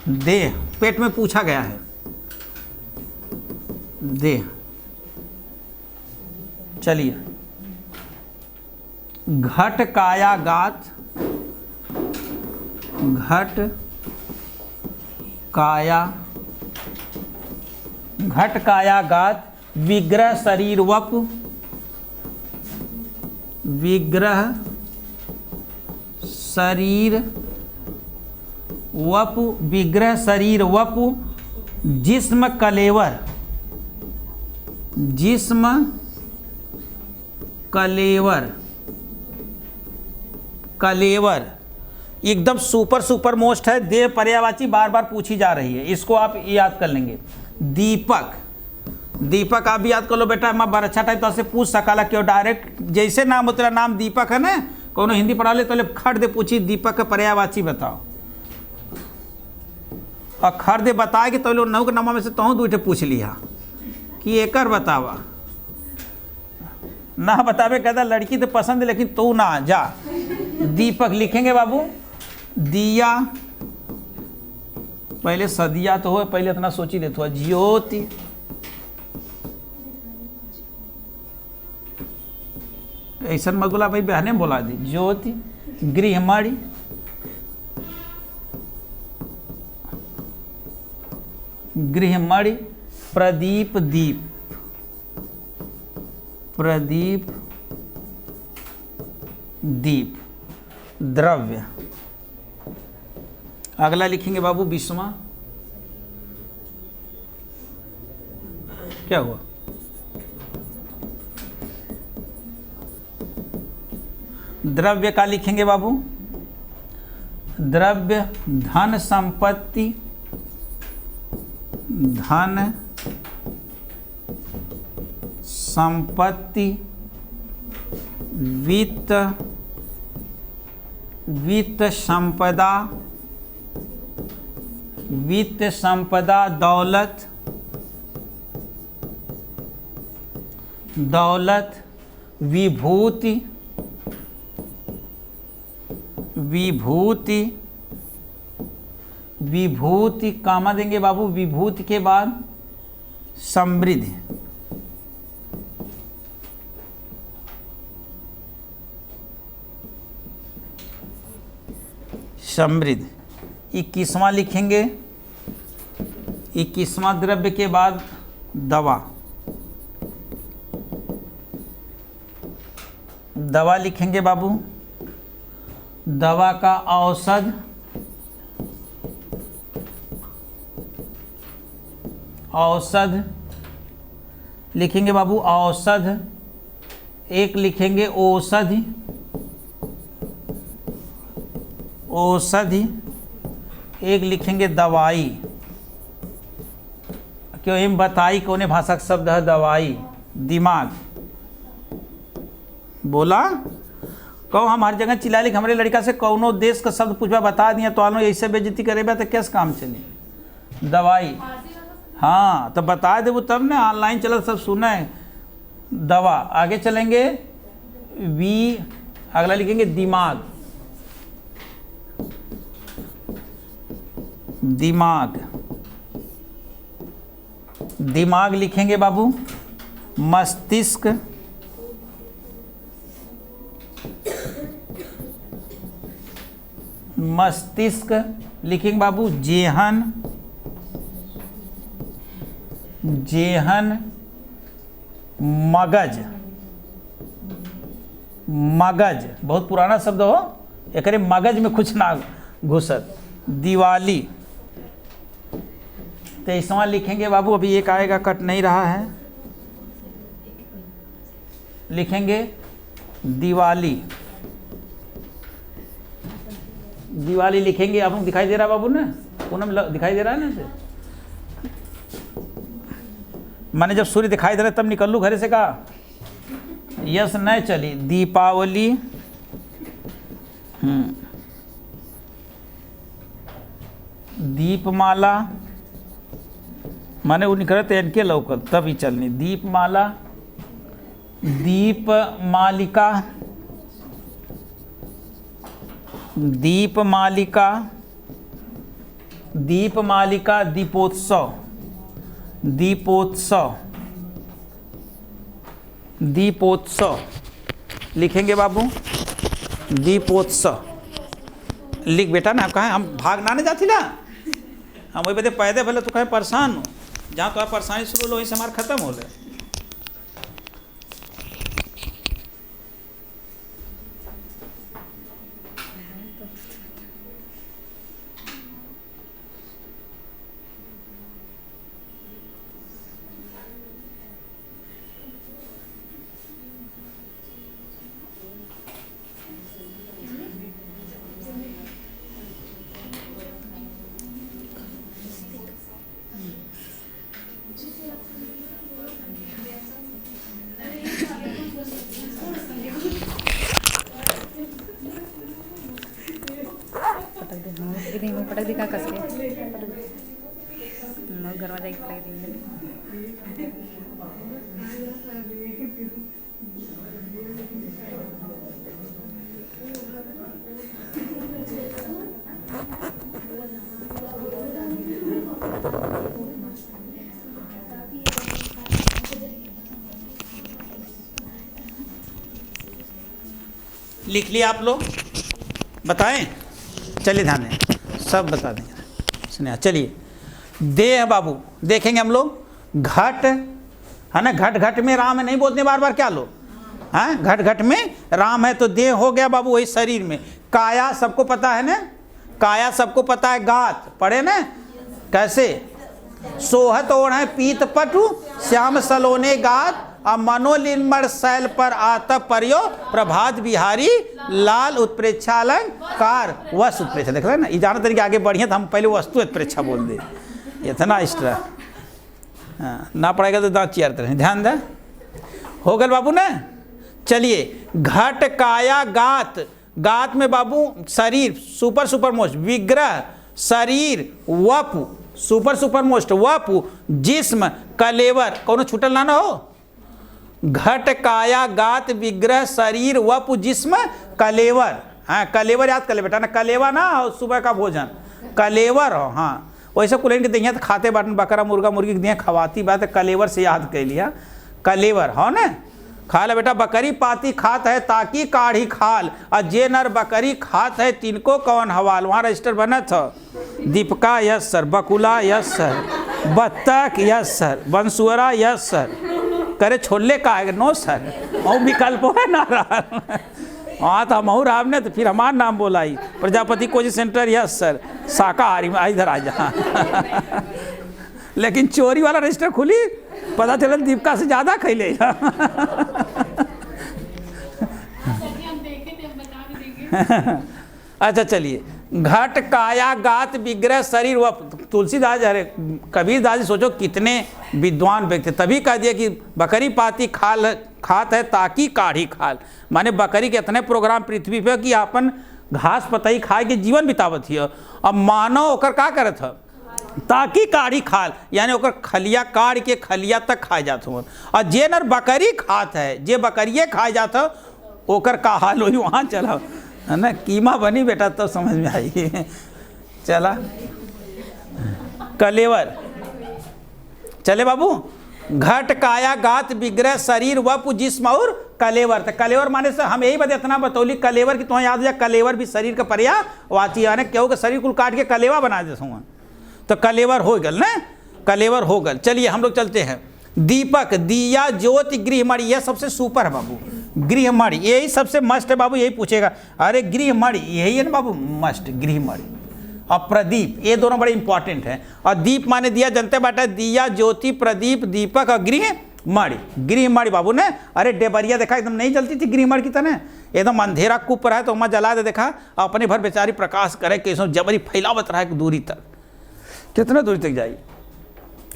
देह, पेट में पूछा गया है देह। चलिए, घट काया गात, घट काया गात, विग्रह शरीर वपु, विग्रह शरीर वपु, विग्रह शरीर वपु, जिस्म कलेवर, जिस्म कलेवर, कलेवर एकदम सुपर मोस्ट है। देह पर्यायवाची बार बार पूछी जा रही है, इसको आप याद कर लेंगे। दीपक, दीपक आप भी याद कर लो बेटा, मैं बड़ा अच्छा टाइप तो से पूछ सकाला क्यों डायरेक्ट जैसे नाम तेरा नाम दीपक है ना, कौन हिंदी पढ़ा ले तो खड़ दे पूछी दीपक का पर्यायवाची बताओ, और खड़ दे बताए कि तो लोग नौ के नामा में से तो दूठे पूछ लिया कि एकर बतावा। ना बतावे कहता लड़की तो पसंद है लेकिन तू ना जा। दीपक लिखेंगे बाबू, दिया, पहले सदिया तो हो, पहले इतना सोची लेते हुआ। ज्योति, ऐसा मत बोला भाई, बहने बोला दी। ज्योति, गृहमणि, गृहमणि, प्रदीप, दीप, प्रदीप, दीप, द्रव्य। अगला लिखेंगे बाबू विस्मा, क्या हुआ? द्रव्य का लिखेंगे बाबू, द्रव्य, धन संपत्ति, धन संपत्ति, वित्त, वित्त संपदा, वित्त संपदा, दौलत, दौलत, विभूति, विभूति, विभूति कामा देंगे बाबू, विभूति के बाद समृद्धि, समृद्धि। 21वां लिखेंगे, 21वां द्रव्य के बाद दवा, दवा लिखेंगे बाबू, दवा का औषध, औषध लिखेंगे बाबू, औषध। एक लिखेंगे औषधि, औषधि। एक लिखेंगे दवाई, क्यों हम बताई कौने भाषा का शब्द है दवाई। दिमाग, बोला कहो हम हर जगह चिल्ला लिख, हमारे लड़का से कौनो देश का शब्द पूछवा बता दिया तो आलो ऐसे बेइज्जती करेगा तो कैसे काम चले। दवाई, हाँ तो बता दे वो तब ना, ऑनलाइन चला सब सुना है। दवा, आगे चलेंगे वी, अगला लिखेंगे दिमाग, दिमाग, दिमाग लिखेंगे बाबू, मस्तिष्क, मस्तिष्क लिखेंगे बाबू, जेहन, जेहन, मगज, मगज बहुत पुराना शब्द हो, एक मगज में कुछ ना घुसत। दिवाली। 23वां लिखेंगे बाबू, अभी एक आएगा कट नहीं रहा है, लिखेंगे दिवाली, दिवाली लिखेंगे। आपको दिखाई दे रहा बाबू ना, पूनम दिखाई दे रहा है ना से? मैंने जब सूर्य दिखाई दे रहा तब निकल लूँ घरे से, कहा यस नहीं चली। दीपावली, दीपमाला, माने वो निकले तो इनके लौकल तभी चलनी। दीपमाला, दीपमालिका, दीपमालिका, दीपमालिका, दीपोत्सव, दीपोत्सव, दीपोत्सव लिखेंगे बाबू, दीपोत्सव। लिख बेटा ना, कहें हम भागना नहीं जाती ना, हम वही बदे पैदे भले तो कहें परेशान हो, जहाँ तो परेशानी शुरू हो वहीं से हमारा खत्म हो रहा है। पटक दी का कस के घर में जाके पटक देंगे। लिख लिया आप लोग? बताएं? चलिए ध्यान दें, सब बता देंगे। सुनिए, चलिए। देह बाबू देखेंगे हम लोग। घट है ना, घट घट में राम है, नहीं बोलते बार बार क्या लोग? हाँ, घट घट में राम है, तो देह हो गया बाबू वही शरीर में। काया सबको पता है ना, काया सबको पता है। गात पढ़े ना कैसे? सोहत ओढ़ है पीत पटु श्याम सलोने गात, अब मनोलिन्मर शैल पर आता पर्यो प्रभात बिहारी लाल उत्प्रेक्षालंकार वस्तु उत्प्रेक्षा। देख रहे ना, ये जाना तरीके आगे बढ़िया, तो हम पहले वस्तु उत्प्रेक्षा बोल दे, इतना एक्स्ट्रा। हाँ, ना पड़ेगा तो दांत चियारते रहे। ध्यान दें, हो गए बाबू ना। चलिए, घट काया गात। गात में बाबू शरीर सुपर सुपर मोस्ट, विग्रह शरीर, Vapu super super most, Vapu जिस्म, कलेवर कोनो छूटल ना हो। घट काया गात विग्रह शरीर वपु जिस्म कलेवर। हाँ, कलेवर याद कर ले बेटा ना, कलेवा ना हो सुबह का भोजन, कलेवर हो। हाँ, वैसे कुल के दिया तो खाते बाटन बकरा मुर्गा मुर्गी के दिया खवाती बात है, कलेवर से याद कर लिया, कलेवर हो ना। खा ले बेटा, बकरी पाती खात है ताकि काढ़ी खाल, और जे नर बकरी खात है तिनको कौन हवाल। वहाँ रजिस्टर बना था। दीपका यस सर, बकुला यस सर, बत्तख यस सर, बंसुअरा यस सर, करे छोले का है नो सर, मऊ विकल्प है ना रहा। हाँ, तो हम राम ने तो फिर हमारा नाम बोलाई। Prajapati coaching centre yes sir, शाकाहारी में इधर आ जा। लेकिन चोरी वाला रजिस्टर खुली, पता चला दीपका से ज़्यादा खैले। अच्छा चलिए, घट काया गात विग्रह शरीर व तुलसीदास, अरे कबीरदास जी सोचो कितने विद्वान व्यक्ति, तभी कह दिया कि बकरी पाती खाल खात है ताकि काढ़ी खाल। माने बकरी के इतने प्रोग्राम पृथ्वी पे कि अपन घास पतई खाए के जीवन बितावत हिय। अब मानव ओकर का करत है? ताकि काढ़ी खाल, यानी ओकर खलिया काढ़ के खलिया तक खाए जात हो। और जे नर बकरी खात है, जे बकरिए खाए जात हो, ओकर का हाल हो वहाँ चला है ना। कीमा बनी बेटा तो समझ में आई। चला कलेवर, चले बाबू। घट काया गात विग्रह शरीर वपु जिस्म और कलेवर। तो कलेवर माने से हम यही बात इतना बतौली, कलेवर की तुम्हें याद हो, कलेवर भी शरीर का पर्यायवाची है, क्यों के शरीर कुल काट के कलेवा बना देता हूँ, तो कलेवर हो गल ना, कलेवर हो गल। चलिए हम लोग चलते हैं। दीपक, दिया, ज्योति, गृहमणि, यह सबसे सुपर है बाबू। गृहमणि यही सबसे मस्ट है बाबू, यही पूछेगा। अरे गृहमणि यही है ना बाबू, मस्ट गृहमणि। और प्रदीप, ये दोनों बड़े इंपॉर्टेंट हैं। और दीप माने दिया, जनते बाटा दिया, ज्योति, प्रदीप, दीपक और गृहमणि। गृहमणि बाबू ने, अरे डेबरिया देखा एकदम नहीं जलती थी गृहमणि की तरह, एकदम अंधेरा कुप रहा है तो वहाँ जला दे, देखा अपने भर बेचारी प्रकाश करे, कैसे जबरी फैलावत रहा है दूरी तक, कितना दूरी तक जाइए।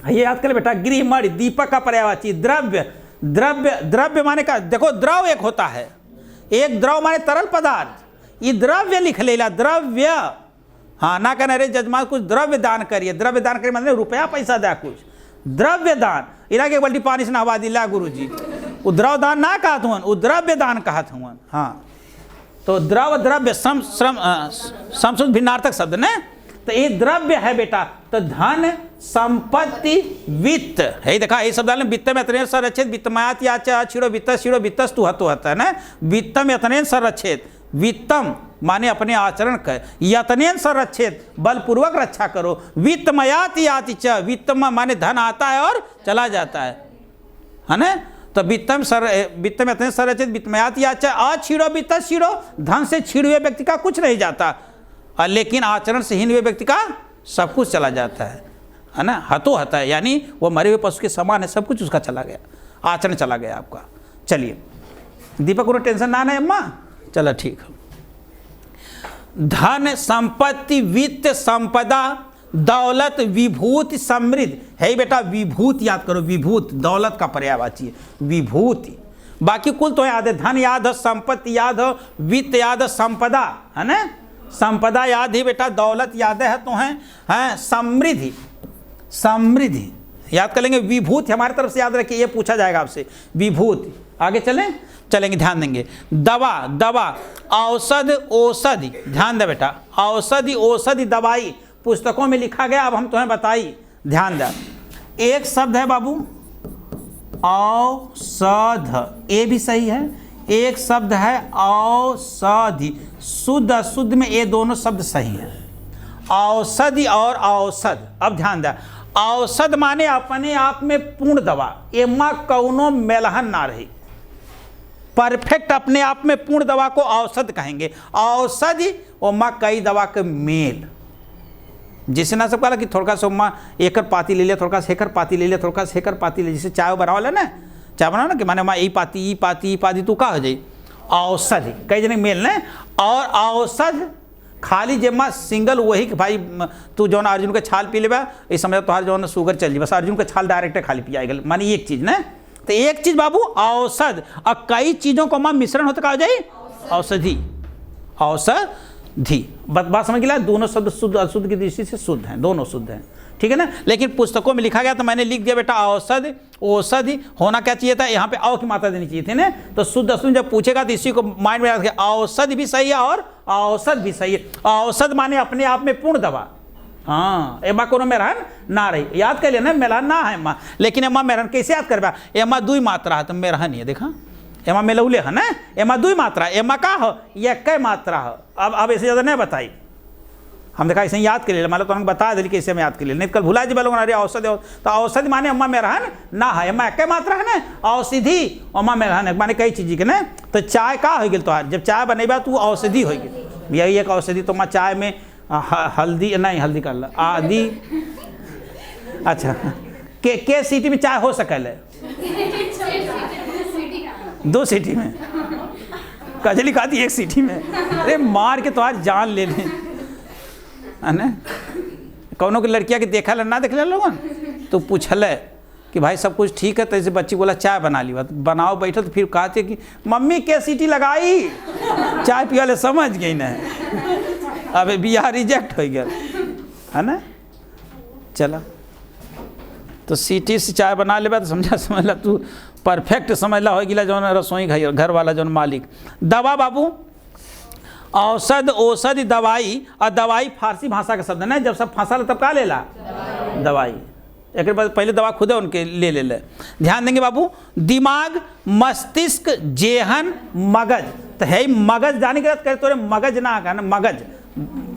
ये याद कर बेटा, गृहमणि दीपक का पर्यायवाची। द्रव्य, द्रव्य द्रव्य माने का देखो, द्रव एक होता है, एक द्रव माने तरल पदार्थ, ये द्रव्य लिख लेला, द्रव्य। हाँ, ना कहना अरे जजमान कुछ द्रव्य दान करिए, द्रव्य दान करिए मतलब रुपया पैसा दे कुछ, द्रव्य दान। इरा के एक बाल्टी पानी से नहवा दिला गुरु जी, वो द्रव दान ना कहत हुआ, वो द्रव्य दान कहत हुआ। हाँ, तो द्रव द्रव्य समशुद्ध भिन्नार्थक शब्द ने, तो ये द्रव्य है बेटा। तो धन, संपत्ति, वित्त है, देखा ये शब्द वित्त में अतने संरक्षित, वित्तमयात या छिड़ो वित्त शिड़ो वित्तस तू हतो हता है ना, वित्तम यतनेन संरक्षित। वित्तम माने अपने आचरण कर, यतनेन संरक्षित बलपूर्वक रक्षा करो। वित्तमयात याति च, वित्तम माने धन आता है और चला जाता है ना। तो वित्तम यतनेन संरक्षित वित्तमयात या च अछिड़ो वित्त शिड़ो, धन से छिड़े हुए व्यक्ति का कुछ नहीं जाता, लेकिन आचरण से हीन हुए व्यक्ति का सब कुछ चला जाता है ना। हतो हता है यानी वो मरे हुए पशु के समान है, सब कुछ उसका चला गया, आचरण चला गया आपका। चलिए दीपक को टेंशन ना है अम्मा, चलो ठीक है। धन, संपत्ति, वित्त, संपदा, दौलत, विभूति, समृद्ध है बेटा। विभूति याद करो, विभूति दौलत का पर्यायवाची है, विभूति। बाकी कुल तो याद है, धन याद हो, संपत्ति याद हो, वित्त याद हो, संपदा है ना, संपदा याद ही बेटा, दौलत याद है तो हैं समृद्धि, समृद्धि याद कर लेंगे। विभूति हमारी तरफ से याद रखिए, ये पूछा जाएगा आपसे, विभूति आगे चलें, चलेंगे, ध्यान देंगे। दवा, दवा, औषध, औषधि, ध्यान दे बेटा, औषधि, औषधि, दवाई पुस्तकों में लिखा गया, अब हम तुम्हें बताई, ध्यान दे। एक शब्द है बाबू औषध, ये भी सही है। एक शब्द है औषधि, शुद्ध अशुद्ध में ये दोनों शब्द सही है, औषधि और औषध। अब ध्यान दे, औषध माने अपने आप में पूर्ण दवा, एमा कौनो मेलहन ना रही, परफेक्ट अपने आप में पूर्ण दवा को औषध कहेंगे। औषधि और माँ कई दवा के मेल, जिसे ना सब कहा कि थोड़ा सा माँ एकर पाती ले लिया, थोड़ा सा हेकर पाती ले लिया, थोड़ा सा हेकर पाती ले, जैसे चाय बनाओ ना, चाय बनाओ ना कि माने माँ यही पाती, ई पाती, ई पाती, तू का हो जाए औषधि, कई जने मेल ने। और औषध खाली जे माँ सिंगल वही कि भाई तू जौन अर्जुन के छाल पी लेबा, इस समय तुम्हारा जौन शुगर चल जाए, बस अर्जुन के छाल डायरेक्ट खाली पिया गया, मानी एक चीज ना। तो एक चीज बाबू औषध, और कई चीजों को माँ मिश्रण होता कहा जाए औषधि, औषधि। बात समझ गया, दोनों शब्द शुद्ध अशुद्ध की दृष्टि से शुद्ध हैं, दोनों शुद्ध हैं, ठीक है ना। लेकिन पुस्तकों में लिखा गया तो मैंने लिख दिया बेटा औषध, औषधि। होना क्या चाहिए था, यहाँ पे औ की मात्रा देनी चाहिए थी ना। तो शुद्ध अशुद्ध जब पूछेगा तो इसी को माइंड में रखिए, औषध भी सही है और औषध भी सही है। औषध माने अपने आप में पूर्ण दवा, हाँ, एमा कोनो मेहरान ना रही, याद कर लेना, मेहरान ना है एमा, लेकिन एमा मेहरान कैसे याद करबा, एमा दुई मात्रा है तो मेहरान है, देखा एमा मेलौले है ना, एमा दुई मात्रा, एमा का हो ये कै मात्रा हो। अब ऐसे ज़्यादा नहीं बताई, हम देखा ऐसे याद कर ले, मतलब तो हम बता दिली कैसे हम याद कर ले, नहीं कल भुला जी बोलोगे अरे औषधि, तो औषधि माने अम्मा मेहरान ना है, एमा कै मात्रा है ना, औषधि अम्मा मेहरान है, माने कई चीज़ के ना। तो चाय का हो गया तोहार, जब चाय बनेबा तो औषधि हो गई, यही एक औषधि। तो माँ चाय में हल्दी नहीं, हल्दी कर ला आदि, अच्छा के सीटी में चाय हो सकल है, 2 सीटी में, कजली खाती 1 सीटी में, अरे मार के तुम्हारी जान ले लें, है ना। कौनों की लड़कियाँ के देखा ना देख ले लोगन, तो पूछल कि भाई सब कुछ ठीक है, तो ऐसे बच्ची बोला चाय बना ली, तो बनाओ बैठो, तो फिर कहते कि मम्मी के सीटी लगाई, चाय पिया ले, समझ गई ना, अब बियाह रिजेक्ट हो गया, है ना। चला तो सीटी से चाय बना ले तो समझ ला तू परफेक्ट समझ ला हो गया जौन रसोई घर वाला जौन मालिक। दवा बाबू, औषध, औषधि, दवाई। और दवाई फारसी भाषा का शब्द है ना, जब सब फंसा तब का लेला दवाई, एक बाद पहले दवा खुदे उनके ले। ध्यान देंगे बाबू, दिमाग, मस्तिष्क, जेहन, मगज। तो है मगज जाने के करे तोरे मगज ना आगा ना, मगज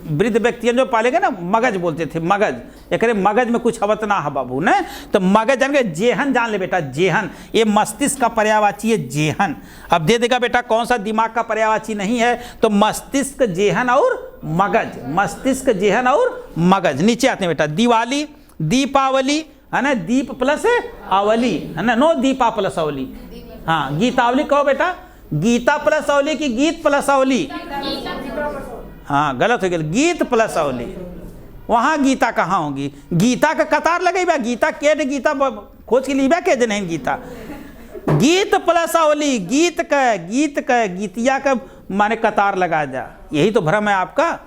वृद्ध व्यक्तियों जो पालेगा ना मगज बोलते थे, मगज, एक मगज में कुछ हवत ना है बाबू ने। तो मगज जान के, जेहन जान ले बेटा, जेहन ये मस्तिष्क का पर्यायवाची है, जेहन। अब दे देगा बेटा कौन सा दिमाग का पर्यायवाची नहीं है, तो मस्तिष्क, जेहन और मगज, मस्तिष्क, जेहन और मगज। नीचे आते हैं बेटा, दिवाली, दीपावली, है ना, दीप प्लस आवली, है ना, नो दीपा प्लस अवली, हाँ। गीतावली कहो बेटा, गीता प्लस अवली की गीत प्लस अवली, हाँ गलत हो गया, गीत प्लस अवली, वहाँ गीता कहाँ होगी, गीता का कतार लगेगा, गीता के गीता खोज के लिए के नहीं गीता, गीत प्लस अवली, गीत का गीतिया का माने कतार लगा जा, यही तो भ्रम है आपका।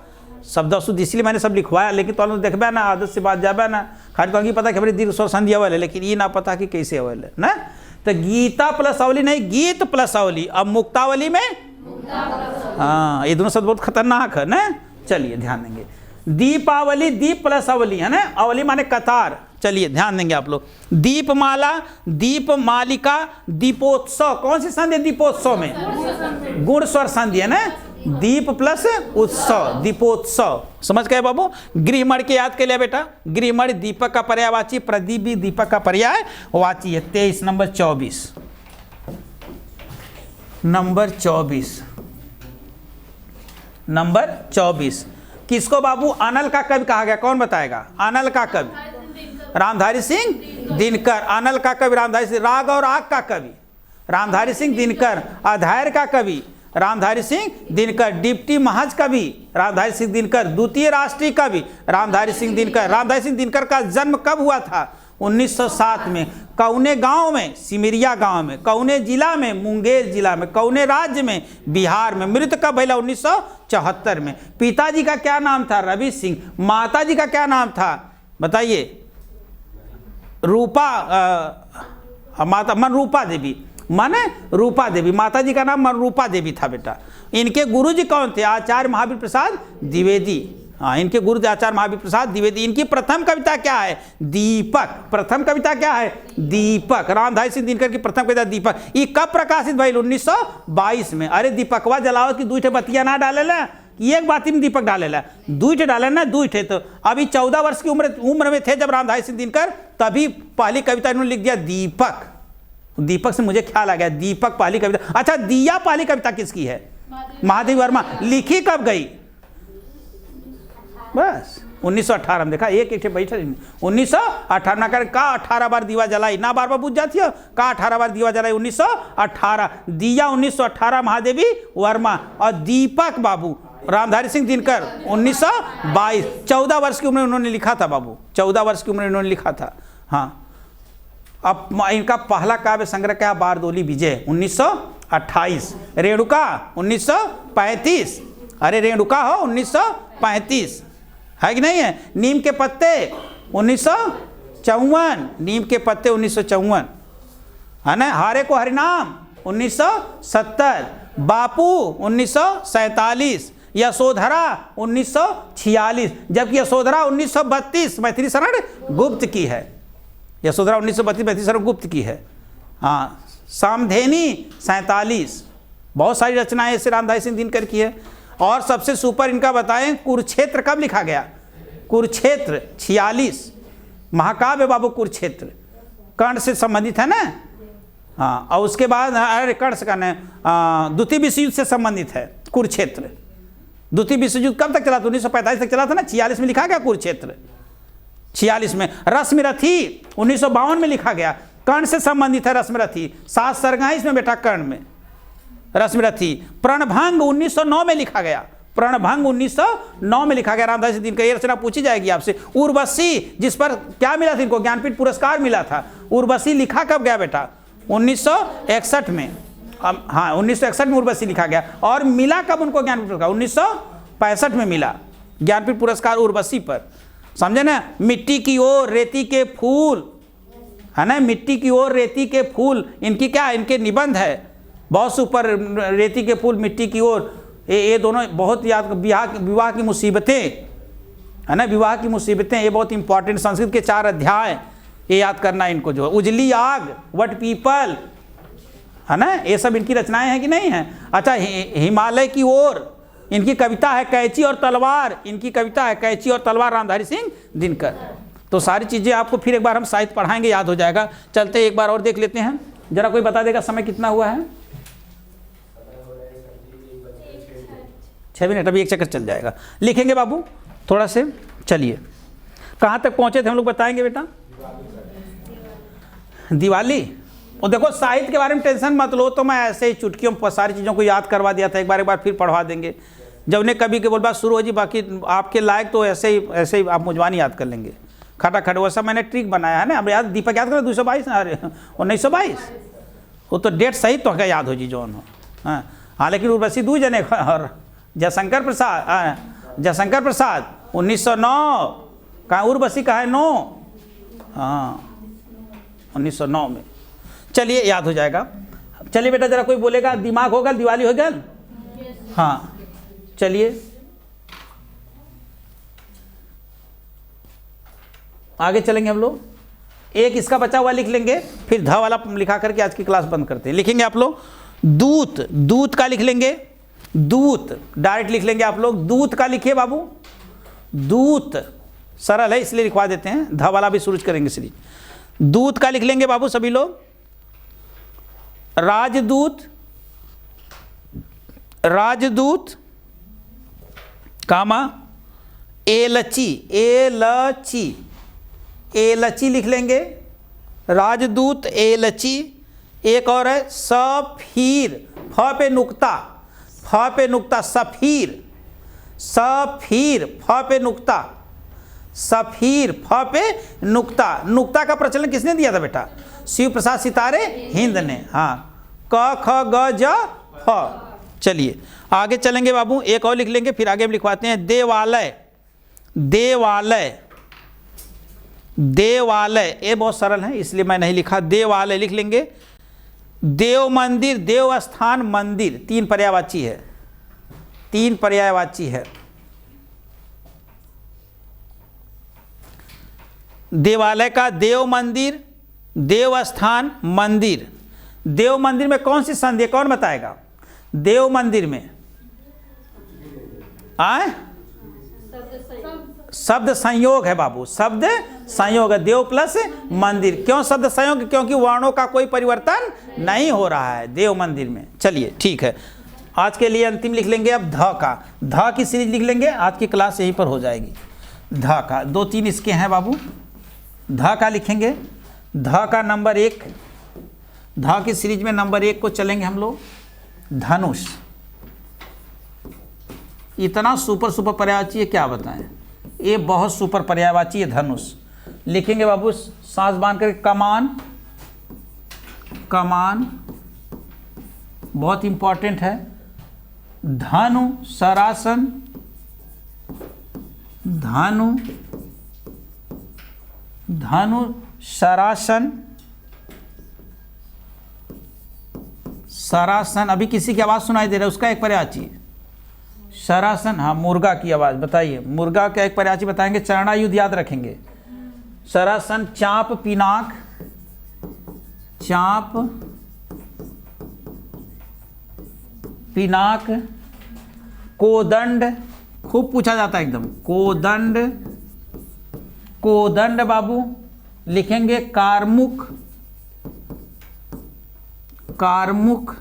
शब्द अशुद्ध इसलिए मैंने सब लिखवाया, लेकिन तो देखबे ना, आदत से बात जाबे ना, खाली तो पता कि दीर्घ स्वर संधि अवल है, लेकिन ये ना पता कि कैसे अवल है ना। तो गीता प्लस अवली नहीं, गीत प्लस अवली। अब मुक्तावली में, हाँ ये दोनों शब्द बहुत खतरनाक है ना। चलिए ध्यान देंगे, दीपावली, दीप प्लस अवली, है ना, अवली माने कतार। चलिए ध्यान देंगे आप लोग, दीपमाला, दीप मालिका, दीपोत्सव। कौन सी संधि है दीपोत्सव में, गुण स्वर संधि है ना, दीप प्लस उत्सव, दीपोत्सव। समझ गए बाबू। गृहमण के याद कर लिया बेटा, गृहमण दीपक का पर्यायवाची, प्रदीप भी दीपक का पर्यायवाची है। 23 नंबर 24, नंबर 24, नंबर 24 किसको बाबू अनल का कवि कहा गया, कौन बताएगा। अनल का कवि रामधारी सिंह दिनकर, अनल का कवि रामधारी सिंह, राग और आग का कवि रामधारी सिंह दिनकर, अधैर्य का कवि रामधारी सिंह दिनकर, डिप्टी महज कवि रामधारी सिंह दिनकर, द्वितीय राष्ट्रीय कवि रामधारी सिंह दिनकर। रामधारी सिंह दिनकर का जन्म कब हुआ था, 1907 में। कौने गांव में, सिमरिया गांव में। कौने जिला में, मुंगेर जिला में। कौने राज्य में, बिहार में। मृत्यु कब भैला, 1974 में। पिताजी का क्या नाम था, रवि सिंह। माताजी का क्या नाम था बताइए, रूपा, माता मनरूपा देवी। माने रूपा देवी, माता जी का नाम रूपा देवी था बेटा। इनके गुरु जी कौन थे? आचार्य महावीर प्रसाद द्विवेदी। हाँ, इनके गुरु आचार्य महावीर प्रसाद द्विवेदी। इनकी प्रथम कविता क्या है? दीपक। प्रथम कविता क्या है? दीपक। रामधारी सिंह दिनकर की प्रथम कविता दीपक। ये कब प्रकाशित भाई? 1922 में। अरे दीपकवा जलाओ की दूठे बतिया ना डाले ला, एक बात में दीपक डाले ला, दूठे डाले ना, दूठे। तो अभी 14 वर्ष की उम्र में थे जब रामधारी सिंह दिनकर, तभी पहली कविता इन्होंने लिख दिया दीपक। दीपक से मुझे ख्याल आ गया, दीपक पहली कविता। अच्छा, दिया पहली कविता किसकी है? महादेवी वर्मा। लिखी कब गई? बस 1918 में। देखा, एक एक बैठे 1918 ना कर का 18 बार दीवा जलाई ना, बार बार पूछ जाती हो का 18 बार दीवा जलाई। 1918 दिया, 1918 महादेवी वर्मा। और दीपक बाबू रामधारी सिंह दिनकर 1922। 14 वर्ष की उम्र उन्होंने लिखा था बाबू, 14 वर्ष की उम्र उन्होंने लिखा था। हाँ, अब इनका पहला काव्य संग्रह क्या? बारदोली विजय 1928। रेणुका 1935। अरे रेणुका हो 1935, है कि नहीं है? नीम के पत्ते 1954। नीम के पत्ते 1954, है ना? हारे को हरिनाम 1970। बापू 1947। यशोधरा 1946, जबकि यशोधरा 1932 मैथिली शरण गुप्त की है। यशोधरा 1932 मैथिली शरण गुप्त की है। हाँ, सामधेनी 47। बहुत सारी रचनाएं ऐसे रामधारी सिंह दिनकर की है। और सबसे सुपर इनका बताएं, कुरुक्षेत्र कब लिखा गया? कुरुक्षेत्र 46। महाकाव्य बाबू कुरुक्षेत्र, कर्ण से संबंधित है ना। हाँ, और उसके बाद अरे कर्ण से कहना द्वितीय विश्व युद्ध से संबंधित है कुरुक्षेत्र। द्वितीय विश्व युद्ध कब तक चला था? 1945 तक चला था ना। 46 में लिखा गया कुरुक्षेत्र, 46 में। रश्मिरथी 1952 में लिखा गया, कर्ण से संबंधित है रश्मिरथी। 7 सरगा इसमें बेटा कर्ण में रश्मिरथी। प्रणभंग 1909 में लिखा गया, प्रणभंग 1909 में लिखा गया। रामधारी सिंह दिनकर, ये रचना पूछी जाएगी आपसे। उर्वशी, जिस पर क्या मिला था इनको? ज्ञानपीठ पुरस्कार मिला था। उर्वशी लिखा कब गया बेटा? 1961 में। हाँ, 1961 में उर्वशी लिखा गया। और मिला कब उनको ज्ञानपीठ पुरस्कार? 1965 में मिला ज्ञानपीठ पुरस्कार उर्वशी पर। समझे ना? मिट्टी की ओर रेती के फूल, है ना? मिट्टी की ओर रेती के फूल, इनकी क्या? इनके निबंध है बहुत सुपर। रेती के फूल, मिट्टी की ओर, ये दोनों बहुत याद। विवाह की मुसीबतें, है ना? विवाह की मुसीबतें, ये बहुत इंपॉर्टेंट। संस्कृत के 4 अध्याय ये याद करना इनको। जो उजली आग, वट पीपल, है ना? ये सब इनकी रचनाएं हैं कि नहीं है? अच्छा, हिमालय की ओर इनकी कविता है। कैंची और तलवार इनकी कविता है। कैंची और तलवार रामधारी सिंह दिनकर। तो सारी चीज़ें आपको फिर एक बार हम साहित्य पढ़ाएंगे, याद हो जाएगा। चलते एक बार और देख लेते हैं, जरा कोई बता देगा समय कितना हुआ है? 6 मिनट, अभी एक चक्कर चल जाएगा। लिखेंगे बाबू थोड़ा से। चलिए, कहाँ तक पहुँचे थे हम लोग बताएंगे बेटा? दिवाली। और देखो, साहित्य के बारे में टेंशन मत लो, तो मैं ऐसे ही चुटकियों पर सारी चीज़ों को याद करवा दिया था। एक बार फिर पढ़वा देंगे जब उन्हें कभी के बोल बात शुरू हो जी। बाकी आपके लायक तो ऐसे ही आप मुझवानी याद कर लेंगे। खटाखट वैसा मैंने ट्रिक बनाया है ना। अब याद दीपक याद करो 222 अरे 1922, वो तो डेट सही तो याद हो जी जो हो। हाँ, लेकिन उर्वशी 2 जने। और जयशंकर प्रसाद 1909। कहाँ उर्वशी कहाँ है? 9। हाँ, 1909 में। चलिए, याद हो जाएगा। चलिए बेटा, जरा कोई बोलेगा दिमाग होगा, दिवाली हो गया। हाँ, चलिए आगे चलेंगे हम लोग। एक इसका बचा हुआ लिख लेंगे, फिर ध वाला लिखा करके आज की क्लास बंद करते हैं। लिखेंगे आप लोग दूत। दूत का लिख लेंगे, दूत डायरेक्ट लिख लेंगे आप लोग। दूत का लिखिए बाबू। दूत सरल है इसलिए लिखवा देते हैं, ध वाला भी शुरू करेंगे श्री। दूत का लिख लेंगे बाबू सभी लोग। राजदूत, राजदूत कामा एलची, एलची, एलची लिख लेंगे। राजदूत एलची। एक और है सफीर, फ पे नुक्ता, फ पे नुक्ता, सफीर, सफीर, फ पे नुक्ता, सफीर, फ पे नुक्ता। नुक्ता का प्रचलन किसने दिया था बेटा? शिव प्रसाद सितारे हिंद ने। हाँ, क ख ग ज फ। चलिए आगे चलेंगे बाबू, एक और लिख लेंगे, फिर आगे हम लिखवाते हैं। देवालय, देवालय, देवालय, ये बहुत सरल है इसलिए मैं नहीं लिखा। देवालय लिख लेंगे। देव मंदिर, देव स्थान, मंदिर, तीन पर्यायवाची है, तीन पर्यायवाची है। देवालय का देव मंदिर, देव स्थान, मंदिर। देव मंदिर में कौन सी संधि है, कौन बताएगा? देव मंदिर में आए शब्द संयोग है बाबू, शब्द संयोग है, देव प्लस मंदिर। क्यों शब्द संयोग? क्योंकि वर्णों का कोई परिवर्तन नहीं हो रहा है देव मंदिर में। चलिए ठीक है, आज के लिए अंतिम लिख लेंगे अब ध का, ध की सीरीज लिख लेंगे, आज की क्लास यहीं पर हो जाएगी। ध का दो तीन इसके हैं बाबू, ध का लिखेंगे, ध का नंबर 1, ध की सीरीज में नंबर 1 को चलेंगे हम लोग। धनुष, इतना सुपर पर्यायवाची है क्या बताएं, ये बहुत सुपर पर्यायवाची है धनुष। लिखेंगे बाबू सांस बांध कर, कमान, कमान बहुत इंपॉर्टेंट है। धनु सरासन, धनु, धनु सरासन, सरासन। अभी किसी की आवाज़ सुनाई दे रहा है, उसका एक पर्यायवाची सरासन। हाँ, मुर्गा की आवाज़ बताइए, मुर्गा का एक पर्यायवाची बताएंगे, चरणायुध याद रखेंगे। सरासन, चाप पिनाक, चाप पिनाक, कोदंड, खूब पूछा जाता है एकदम, कोदंड, कोदंड बाबू। लिखेंगे कारमुख, कारमुख,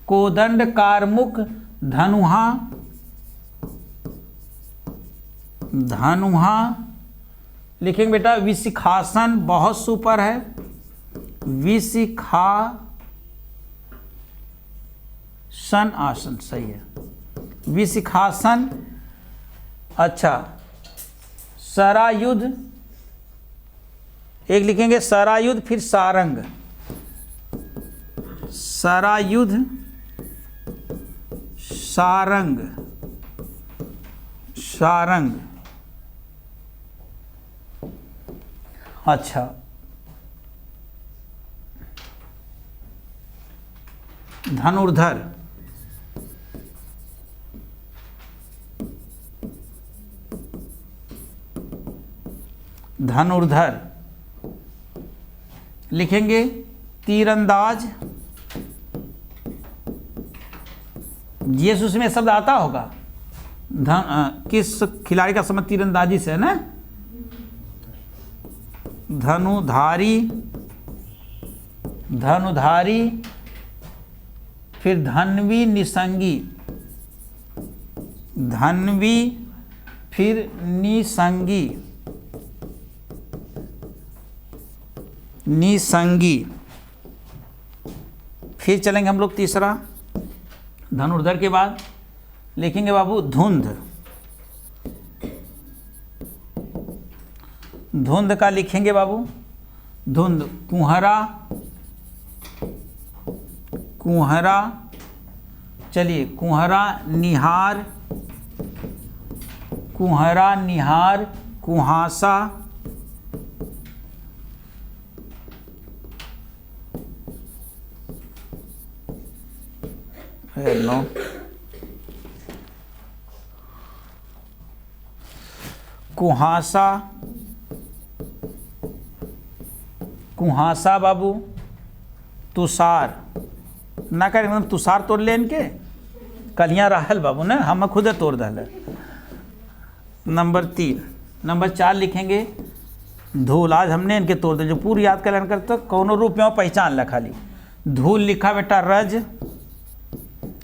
कोदंड, कारमुख। धनुहा, धनुहा। लिखेंगे बेटा विशिखासन, बहुत सुपर है, विशिखासन आसन, सही है, विशिखासन। अच्छा, सरायुध, एक लिखेंगे सरायुध, फिर सारंग, सरायुध, सारंग, सारंग। अच्छा, धनुर्धर, धनुर्धर। लिखेंगे तीरंदाज, यीशु में शब्द आता होगा, किस खिलाड़ी का संबंध तीरंदाजी से है ना? धनुधारी, धनुधारी, फिर धनवी निसंगी, धनवी, फिर निसंगी, निसंगी। फिर चलेंगे हम लोग तीसरा, धनुर्धर के बाद लिखेंगे बाबू धुंध, धुंध का लिखेंगे बाबू धुंध, कुहरा, कुहरा। चलिए कुहरा, निहार, कुहरा, निहार, कुहासा, नो, कुहासा, कुहासा बाबू। तुषार ना करें, मतलब तुषार तोड़ लेन के कलियाँ रहल बाबू ने, हम खुद तोड़ दल। नंबर 3, नंबर 4 लिखेंगे धूल। आज हमने इनके तोड़ दे, जो पूरी याद कर करते कौनो रूप में पहचान ला खाली। धूल लिखा बेटा रज,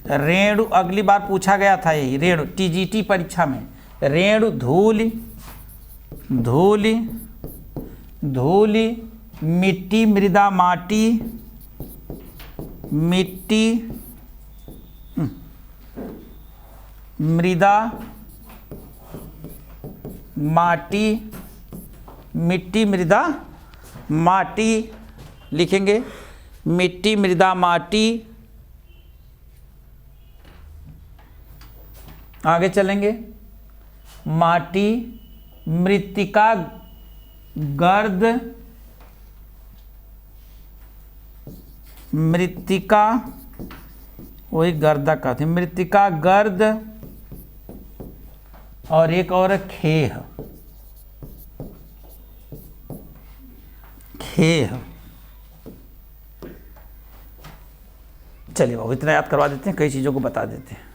रेणु अगली बार पूछा गया था यही, रेणु टीजीटी परीक्षा में, रेणु, धूल, धूल, धूल, मिट्टी, मृदा, माटी, मिट्टी, मृदा, माटी, मिट्टी, मृदा, माटी। लिखेंगे मिट्टी, मृदा, माटी। आगे चलेंगे, माटी, मृत्तिका, गर्द, मृत्तिका, वही गर्दा का थी, मृत्तिका, गर्द, और एक और खेह, खेह। चलिए बाबू इतना याद करवा देते हैं, कई चीज़ों को बता देते हैं।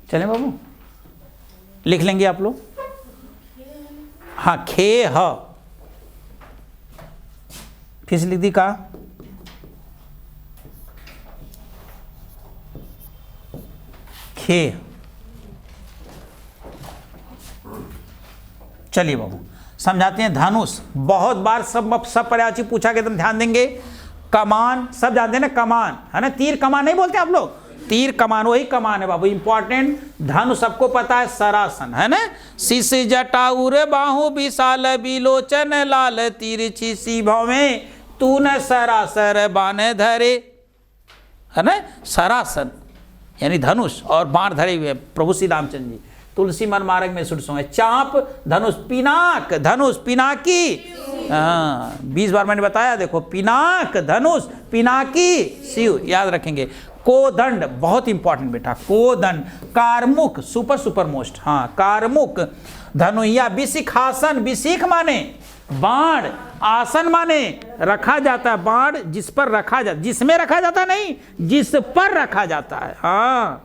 चलें बाबू, लिख लेंगे आप लोग। हाँ, खेह, फिर से लिख दी का, खेह। चलिए बाबू समझाते हैं। धनुष बहुत बार सब पर्यायवाची पूछा गया, तुम ध्यान देंगे। कमान सब जानते हैं ना, कमान है ना, तीर कमान नहीं बोलते आप लोग, तीर कमान वही कमान है बाबू, इंपॉर्टेंट। धनुष सबको पता है, सरासन है ना, शीश जटा उर बाहु विशाल बिलोचन लाल तिरछी सी भवें तूने सरासर बाण धरे, है ना, सरासन यानी धनुष और बाण धरे हुए प्रभु श्री रामचंद्र जी। तुलसी मन मार्ग में सुट सोए, चाप धनुष, पिनाक धनुष, पिनाकी, हाँ 20 बार मैंने बताया, देखो पिनाक धनुष, पिनाकी शिव, याद रखेंगे। कोदंड बहुत इंपॉर्टेंट बेटा, कोदंड। कारमुख सुपर मोस्ट, हाँ कारमुख। धनुया, विशिखासन, विशिख माने बाण, आसन माने रखा जाता है, बाण जिस पर रखा जाता, जिसमें रखा जाता नहीं, जिस पर रखा जाता है, हाँ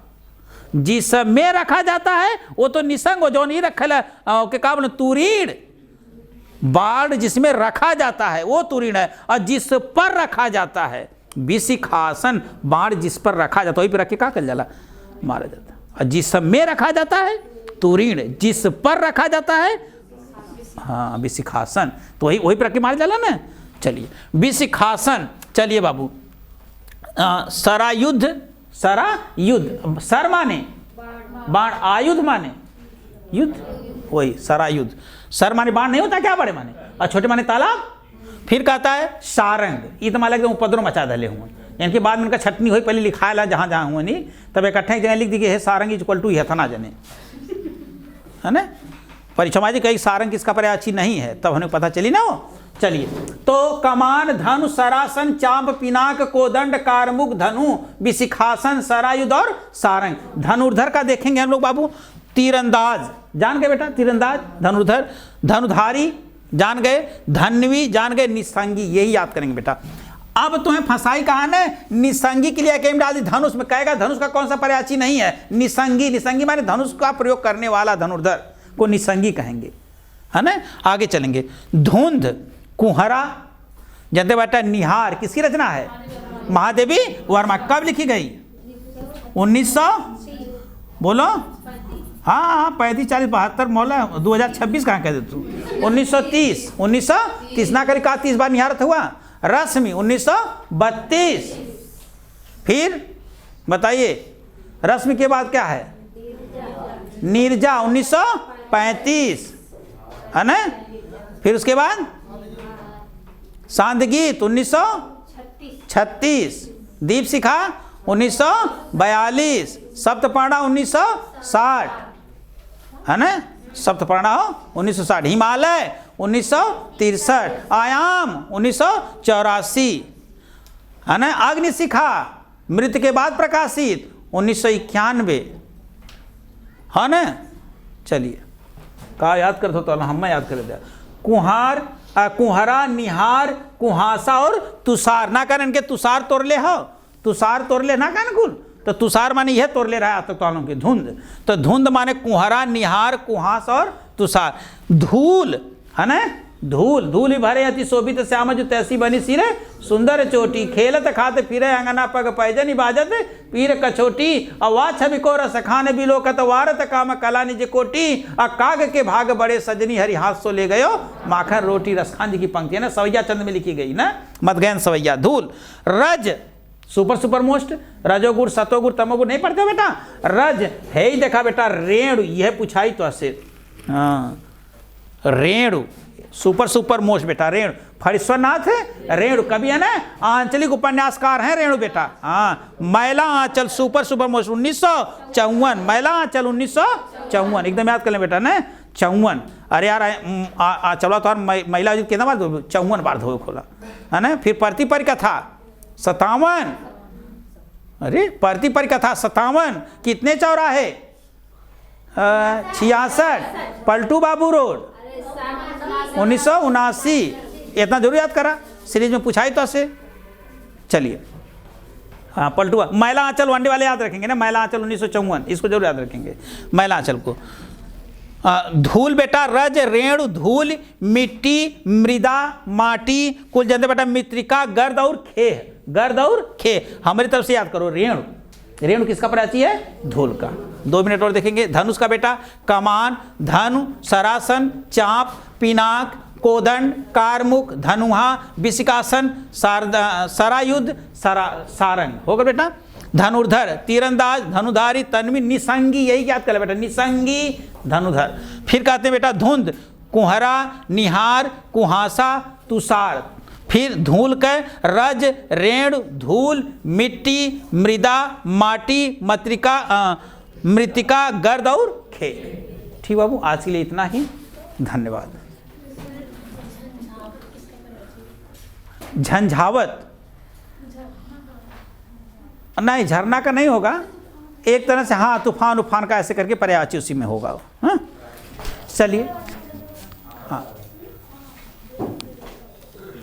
जिसमें रखा जाता है वो तो निसंग हो, जो नहीं रखल के का बोले तुरीण, बाण जिसमें रखा जाता है वो तुरीण है, और जिस पर रखा जाता है विशिखासन, बाण जिस पर रखा जाता है वही पर रख के क्या कर जाला, मारा जाता है। और जिसमें रखा जाता है तुरीण, जिस पर रखा जाता है हाँ विशिखासन, तो वही पर रख के मारा जाला ना। चलिए विशिखासन। चलिए बाबू सरायुद्ध, सरायुद्ध, सर माने बाण, आयुध माने युद्ध, वही सरायुद्ध। सर माने बाण नहीं होता क्या, बड़े माने, और छोटे माने तालाब। फिर कहता है सारंग, ये तो मान लगे उपद्रव मचा दले हुए, यानी कि बाद में उनका छटनी हुई, पहले लिखा ला जहाँ जहाँ हुआ नहीं, तब इकट्ठे जगह लिख दी कि सारंग इक्वल टू यह था ना जने, है ना। परीक्षा में कहीं सारंग किसका पर्यायवाची नहीं है, तब हमें पता चली ना वो। चलिए तो कमान, धनु, सरासन, चांप, पिनाक, कोदंड, कारमुख, धनु, विशिखासन, सरायुध और सारंग। धनुर्धर का देखेंगे हम लोग बाबू। तीरंदाज जान गए बेटा, तीरंदाज, धनुर्धर, धनुधारी जान गए, धन्वी जान गए, निसंगी, यही याद करेंगे बेटा। अब तुम्हें फंसाई कहा ना, निसंगी के लिए क्या डाल दी, धनुष में कहेगा धनुष का कौन सा पर्यायवाची नहीं है, निसंगी। निसंगी माने धनुष का प्रयोग करने वाला धनुर्धर को निसंगी कहेंगे, है ना। आगे चलेंगे। धुंध, कुहरा जानते बेटा, निहार किसकी रचना है, महादेवी वर्मा। कब लिखी गई, 1900 बोलो, हाँ 35 40 72 मौला 2026 कहाँ कह दे तू, 1930 ना करी कहा 30 बार निहारत हुआ। रश्मि 1932। फिर बताइए रश्मि के बाद क्या है, नीरजा 1935, है ना। फिर उसके बाद सांदगीत 1936, दीप शिखा 1942, सप्तपर्णा 1960, है ना, सप्तपर्णा 1960, हिमालय 1963, आयाम 1984, है ना। अग्निशिखा मृत्यु के बाद प्रकाशित 1991, है ना। चलिए कहा याद कर तो हम याद कर दिया। कुहार, कुहरा, निहार, कुहासा और तुषार ना कर इनके, तुषार तोड़ ले हो, तुषार तोड़ ले ना कहन कुल, तो तुषार माने यह तोड़ ले रहा है तो की धुंध, तो धुंध माने कुहरा, निहार, कुहास और तुषार। धूल है ना, धूल, धूल भरे अति शोभित श्याम जो तैसी बनी सिरे सुंदर चोटी, खेलत खाते फिरे अंगना पग पैजनी बाजत पीर कछोटी, अवा छवि को रस खाने बिलोकत वारत काम कला निज कोटी, काग के भाग बड़े सजनी हरि हाथ सो ले गयो माखन रोटी। रसखान जी की पंक्ति है ना, सवैया चंद में लिखी गई ना, मदगैन सवैया। धूल, रज सुपर मोस्ट, रजोगुण सतोगुण तमोगुण नहीं पढ़ते हो बेटा, रज है ही देखा बेटा, रेणु यह पूछाई तो ऐसे, हाँ रेणु सुपर सुपर मोस्ट बेटा रेणु। फणीश्वरनाथ रेणु कवि है ना, आंचलिक उपन्यासकार हैं रेणु बेटा। हाँ, मैला आंचल सुपर सुपर मोस्ट 1954, मैला आंचल 1954 एकदम याद कर लें बेटा ना, 54। अरे यार चलो तो महिला कितना बार 54 बार धोए खोला है ना। फिर प्रति परिकथा 57, अरे प्रति परिकथा 57, कितने चौराहे 66, पलटू बाबू रोड 1979। इतना जरूर याद करा, सीरीज में पूछा ही तो से। चलिए हाँ, पलटू मैला आंचल वनडे वाले याद रखेंगे ना, मैला आंचल 1954, इसको जरूर याद रखेंगे मैला आंचल को। धूल बेटा रज रेणु धूल मिट्टी मृदा माटी कुल जनते बेटा मृतिका गर्द और खेह, गर्द और खेह हमारी तरफ से याद करो। रेणु, रेणु किसका प्राची है? धूल का। 2 मिनट और देखेंगे। धनुष का बेटा कमान धनु सरासन चाप पिनाक कोदंड कारमुख धनुहा विशिकासन सरायुध सारंग होगा बेटा। धनुर्धर तीरंदाज धनुधारी तन्वी निसंगी, यही याद कर बेटा, निसंगी धनुधर। फिर कहते हैं बेटा धुंध कुहरा निहार कुहासा तुषार। फिर धूल के रज रेणु धूल मिट्टी मृदा माटी मृतिका गर्द और खे। ठीक बाबू, आज के लिए इतना ही, धन्यवाद। झंझावत नहीं, झरना का नहीं होगा, एक तरह से हाँ तूफान उफान का ऐसे करके पर्यायवाची उसी में होगा। हाँ चलिए हाँ।